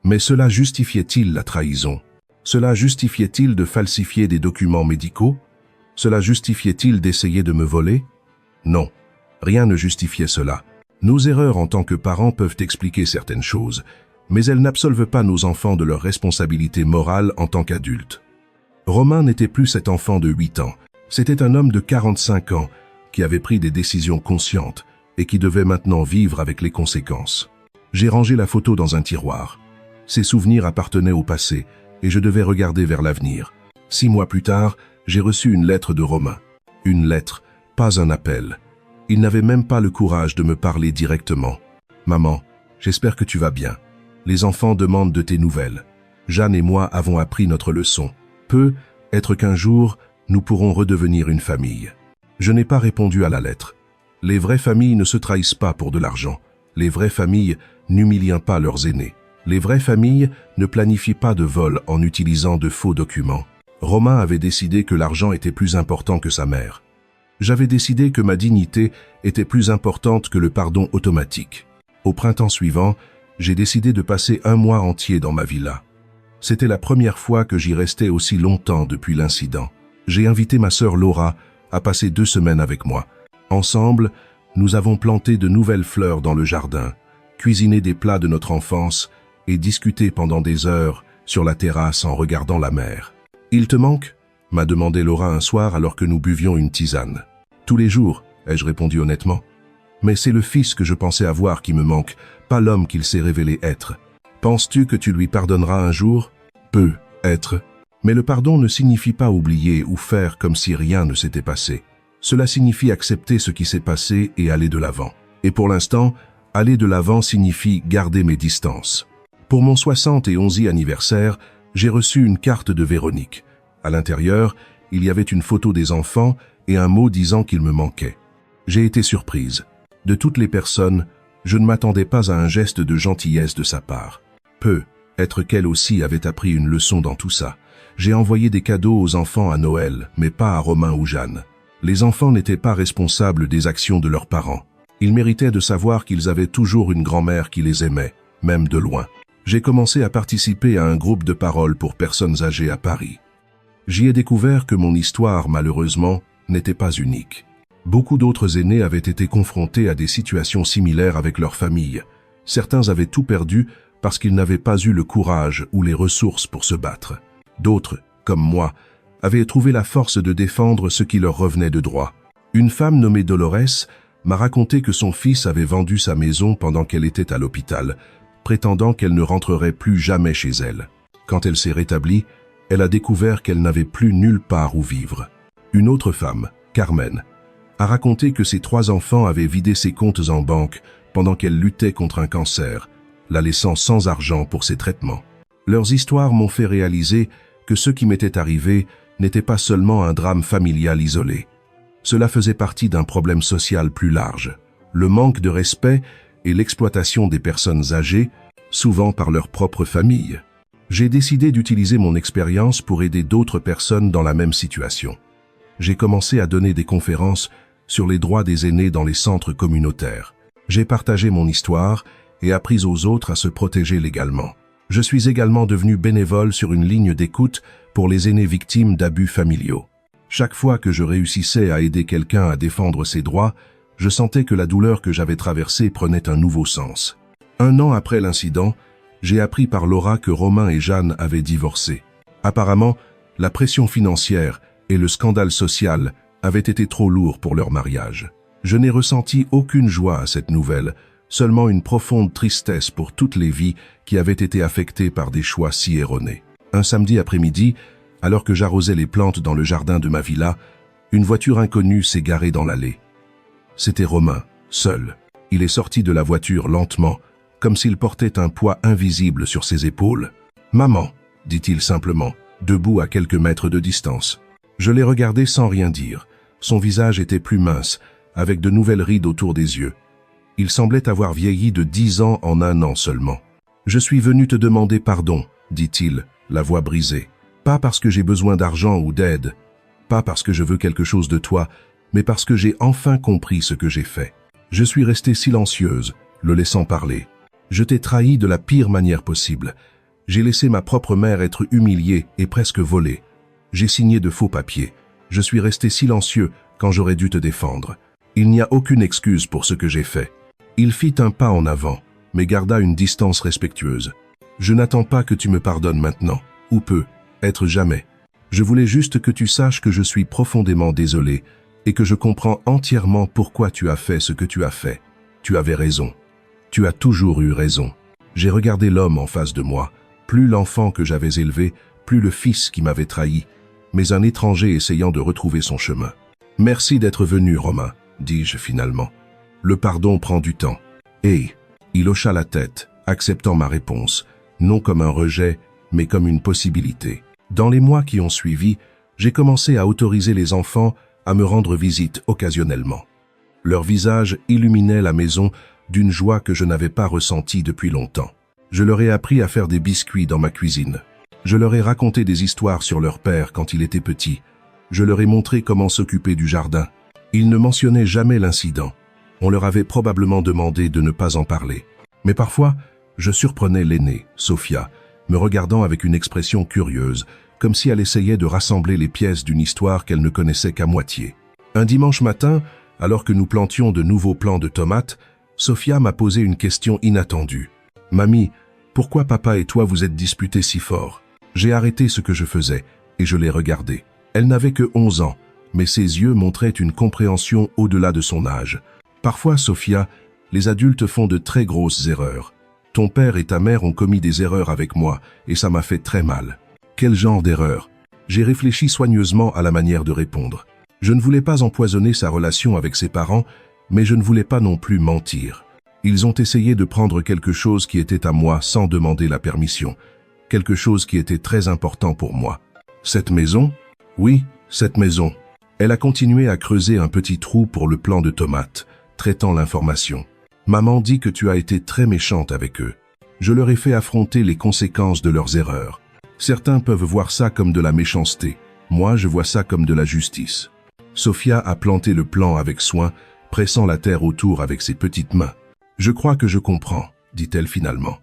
Mais cela justifiait-il la trahison? Cela justifiait-il de falsifier des documents médicaux? Cela justifiait-il d'essayer de me voler? Non, rien ne justifiait cela. Nos erreurs en tant que parents peuvent expliquer certaines choses, mais elles n'absolvent pas nos enfants de leur responsabilité morale en tant qu'adultes. Romain n'était plus cet enfant de 8 ans, c'était un homme de 45 ans qui avait pris des décisions conscientes et qui devait maintenant vivre avec les conséquences. J'ai rangé la photo dans un tiroir. Ses souvenirs appartenaient au passé et je devais regarder vers l'avenir. 6 mois plus tard, j'ai reçu une lettre de Romain. Une lettre, pas un appel. Il n'avait même pas le courage de me parler directement. « Maman, j'espère que tu vas bien. Les enfants demandent de tes nouvelles. Jeanne et moi avons appris notre leçon. Peut-être qu'un jour, nous pourrons redevenir une famille. » Je n'ai pas répondu à la lettre. Les vraies familles ne se trahissent pas pour de l'argent. Les vraies familles n'humilient pas leurs aînés. Les vraies familles ne planifient pas de vol en utilisant de faux documents. Romain avait décidé que l'argent était plus important que sa mère. J'avais décidé que ma dignité était plus importante que le pardon automatique. Au printemps suivant, j'ai décidé de passer 1 mois entier dans ma villa. C'était la première fois que j'y restais aussi longtemps depuis l'incident. J'ai invité ma sœur Laura a passé 2 semaines avec moi. Ensemble, nous avons planté de nouvelles fleurs dans le jardin, cuisiné des plats de notre enfance et discuté pendant des heures sur la terrasse en regardant la mer. « Il te manque ?» m'a demandé Laura un soir alors que nous buvions une tisane. « Tous les jours », ai-je répondu honnêtement. « Mais c'est le fils que je pensais avoir qui me manque, pas l'homme qu'il s'est révélé être. Penses-tu que tu lui pardonneras un jour ? Peut-être. Mais le pardon ne signifie pas oublier ou faire comme si rien ne s'était passé. Cela signifie accepter ce qui s'est passé et aller de l'avant. Et pour l'instant, aller de l'avant signifie garder mes distances. Pour mon 71e anniversaire, j'ai reçu une carte de Véronique. À l'intérieur, il y avait une photo des enfants et un mot disant qu'il me manquait. J'ai été surprise. De toutes les personnes, je ne m'attendais pas à un geste de gentillesse de sa part. Peut-être qu'elle aussi avait appris une leçon dans tout ça. J'ai envoyé des cadeaux aux enfants à Noël, mais pas à Romain ou Jeanne. Les enfants n'étaient pas responsables des actions de leurs parents. Ils méritaient de savoir qu'ils avaient toujours une grand-mère qui les aimait, même de loin. J'ai commencé à participer à un groupe de parole pour personnes âgées à Paris. J'y ai découvert que mon histoire, malheureusement, n'était pas unique. Beaucoup d'autres aînés avaient été confrontés à des situations similaires avec leur famille. Certains avaient tout perdu parce qu'ils n'avaient pas eu le courage ou les ressources pour se battre. D'autres, comme moi, avaient trouvé la force de défendre ce qui leur revenait de droit. Une femme nommée Dolores m'a raconté que son fils avait vendu sa maison pendant qu'elle était à l'hôpital, prétendant qu'elle ne rentrerait plus jamais chez elle. Quand elle s'est rétablie, elle a découvert qu'elle n'avait plus nulle part où vivre. Une autre femme, Carmen, a raconté que ses 3 enfants avaient vidé ses comptes en banque pendant qu'elle luttait contre un cancer, la laissant sans argent pour ses traitements. Leurs histoires m'ont fait réaliser que ce qui m'était arrivé n'était pas seulement un drame familial isolé. Cela faisait partie d'un problème social plus large, le manque de respect et l'exploitation des personnes âgées, souvent par leur propre famille. J'ai décidé d'utiliser mon expérience pour aider d'autres personnes dans la même situation. J'ai commencé à donner des conférences sur les droits des aînés dans les centres communautaires. J'ai partagé mon histoire et appris aux autres à se protéger légalement. Je suis également devenu bénévole sur une ligne d'écoute pour les aînés victimes d'abus familiaux. Chaque fois que je réussissais à aider quelqu'un à défendre ses droits, je sentais que la douleur que j'avais traversée prenait un nouveau sens. 1 an après l'incident, j'ai appris par Laura que Romain et Jeanne avaient divorcé. Apparemment, la pression financière et le scandale social avaient été trop lourds pour leur mariage. Je n'ai ressenti aucune joie à cette nouvelle, seulement une profonde tristesse pour toutes les vies qui avaient été affectées par des choix si erronés. Un samedi après-midi, alors que j'arrosais les plantes dans le jardin de ma villa, une voiture inconnue s'est garée dans l'allée. C'était Romain, seul. Il est sorti de la voiture lentement, comme s'il portait un poids invisible sur ses épaules. « Maman », dit-il simplement, debout à quelques mètres de distance. Je l'ai regardé sans rien dire. Son visage était plus mince, avec de nouvelles rides autour des yeux. Il semblait avoir vieilli de 10 ans en 1 an seulement. « Je suis venu te demander pardon », dit-il, la voix brisée. « Pas parce que j'ai besoin d'argent ou d'aide, pas parce que je veux quelque chose de toi, mais parce que j'ai enfin compris ce que j'ai fait. Je suis restée silencieuse, le laissant parler. Je t'ai trahi de la pire manière possible. J'ai laissé ma propre mère être humiliée et presque volée. J'ai signé de faux papiers. Je suis resté silencieux quand j'aurais dû te défendre. Il n'y a aucune excuse pour ce que j'ai fait. » Il fit un pas en avant, mais garda une distance respectueuse. « Je n'attends pas que tu me pardonnes maintenant, ou peut-être jamais. Je voulais juste que tu saches que je suis profondément désolé et que je comprends entièrement pourquoi tu as fait ce que tu as fait. Tu avais raison. Tu as toujours eu raison. » J'ai regardé l'homme en face de moi, plus l'enfant que j'avais élevé, plus le fils qui m'avait trahi, mais un étranger essayant de retrouver son chemin. « Merci d'être venu, Romain, » dis-je finalement. « Le pardon prend du temps. » Et il hocha la tête, acceptant ma réponse, non comme un rejet, mais comme une possibilité. Dans les mois qui ont suivi, j'ai commencé à autoriser les enfants à me rendre visite occasionnellement. Leur visage illuminait la maison d'une joie que je n'avais pas ressentie depuis longtemps. Je leur ai appris à faire des biscuits dans ma cuisine. Je leur ai raconté des histoires sur leur père quand il était petit. Je leur ai montré comment s'occuper du jardin. Ils ne mentionnaient jamais l'incident. On leur avait probablement demandé de ne pas en parler. Mais parfois, je surprenais l'aînée, Sophia, me regardant avec une expression curieuse, comme si elle essayait de rassembler les pièces d'une histoire qu'elle ne connaissait qu'à moitié. Un dimanche matin, alors que nous plantions de nouveaux plants de tomates, Sophia m'a posé une question inattendue. « Mamie, pourquoi papa et toi vous êtes disputés si fort ?» J'ai arrêté ce que je faisais et je l'ai regardée. Elle n'avait que 11 ans, mais ses yeux montraient une compréhension au-delà de son âge. Parfois, Sophia, les adultes font de très grosses erreurs. Ton père et ta mère ont commis des erreurs avec moi et ça m'a fait très mal. Quel genre d'erreur? J'ai réfléchi soigneusement à la manière de répondre. Je ne voulais pas empoisonner sa relation avec ses parents, mais je ne voulais pas non plus mentir. Ils ont essayé de prendre quelque chose qui était à moi sans demander la permission. Quelque chose qui était très important pour moi. Cette maison? Oui, cette maison. Elle a continué à creuser un petit trou pour le plant de tomates, traitant l'information. Maman dit que tu as été très méchante avec eux. Je leur ai fait affronter les conséquences de leurs erreurs. Certains peuvent voir ça comme de la méchanceté. Moi, je vois ça comme de la justice. Sophia a planté le plant avec soin, pressant la terre autour avec ses petites mains. Je crois que je comprends, dit-elle finalement.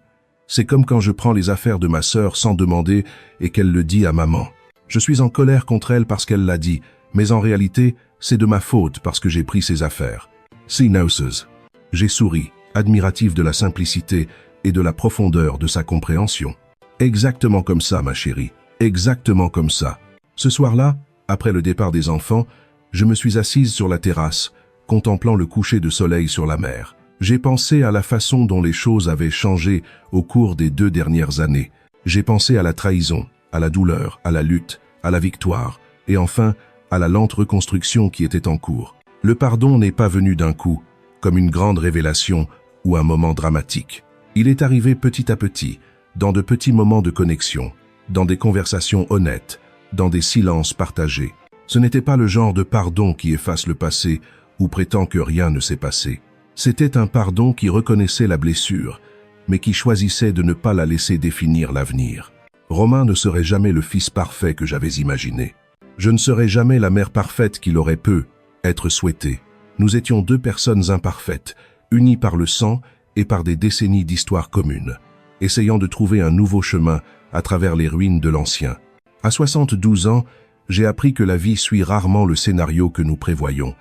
C'est comme quand je prends les affaires de ma sœur sans demander et qu'elle le dit à maman. Je suis en colère contre elle parce qu'elle l'a dit, mais en réalité, c'est de ma faute parce que j'ai pris ses affaires. See noses. J'ai souri, admiratif de la simplicité et de la profondeur de sa compréhension. Exactement comme ça, ma chérie, exactement comme ça. Ce soir-là, après le départ des enfants, je me suis assise sur la terrasse, contemplant le coucher de soleil sur la mer. J'ai pensé à la façon dont les choses avaient changé au cours des 2 dernières années. J'ai pensé à la trahison, à la douleur, à la lutte, à la victoire, et enfin, à la lente reconstruction qui était en cours. Le pardon n'est pas venu d'un coup, comme une grande révélation ou un moment dramatique. Il est arrivé petit à petit, dans de petits moments de connexion, dans des conversations honnêtes, dans des silences partagés. Ce n'était pas le genre de pardon qui efface le passé ou prétend que rien ne s'est passé. C'était un pardon qui reconnaissait la blessure, mais qui choisissait de ne pas la laisser définir l'avenir. Romain ne serait jamais le fils parfait que j'avais imaginé. Je ne serais jamais la mère parfaite qu'il aurait pu être souhaitée. Nous étions 2 personnes imparfaites, unies par le sang et par des décennies d'histoire commune, essayant de trouver un nouveau chemin à travers les ruines de l'ancien. À 72 ans, j'ai appris que la vie suit rarement le scénario que nous prévoyons.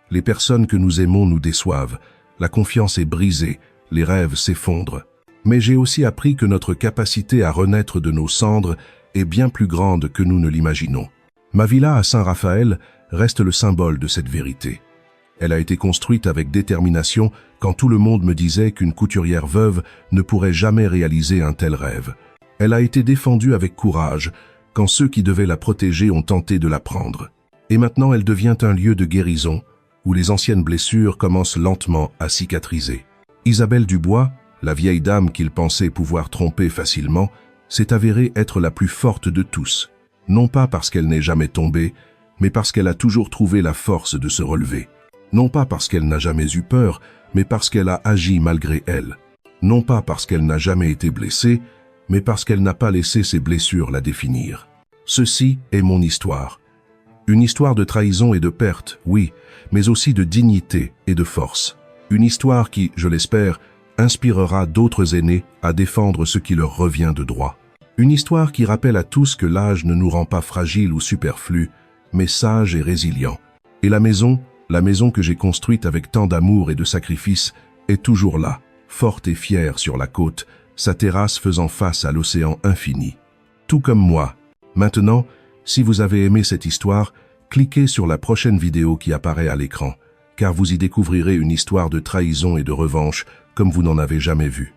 Les personnes que nous aimons nous déçoivent, la confiance est brisée, les rêves s'effondrent. Mais j'ai aussi appris que notre capacité à renaître de nos cendres est bien plus grande que nous ne l'imaginons. Ma villa à Saint-Raphaël reste le symbole de cette vérité. Elle a été construite avec détermination quand tout le monde me disait qu'une couturière veuve ne pourrait jamais réaliser un tel rêve. Elle a été défendue avec courage quand ceux qui devaient la protéger ont tenté de la prendre. Et maintenant elle devient un lieu de guérison où les anciennes blessures commencent lentement à cicatriser. Isabelle Dubois, la vieille dame qu'il pensait pouvoir tromper facilement, s'est avérée être la plus forte de tous. Non pas parce qu'elle n'est jamais tombée, mais parce qu'elle a toujours trouvé la force de se relever. Non pas parce qu'elle n'a jamais eu peur, mais parce qu'elle a agi malgré elle. Non pas parce qu'elle n'a jamais été blessée, mais parce qu'elle n'a pas laissé ses blessures la définir. Ceci est mon histoire. Une histoire de trahison et de perte, oui, mais aussi de dignité et de force. Une histoire qui, je l'espère, inspirera d'autres aînés à défendre ce qui leur revient de droit. Une histoire qui rappelle à tous que l'âge ne nous rend pas fragiles ou superflus, mais sages et résilients. Et la maison que j'ai construite avec tant d'amour et de sacrifice, est toujours là, forte et fière sur la côte, sa terrasse faisant face à l'océan infini. Tout comme moi. Maintenant, si vous avez aimé cette histoire, cliquez sur la prochaine vidéo qui apparaît à l'écran, car vous y découvrirez une histoire de trahison et de revanche comme vous n'en avez jamais vu.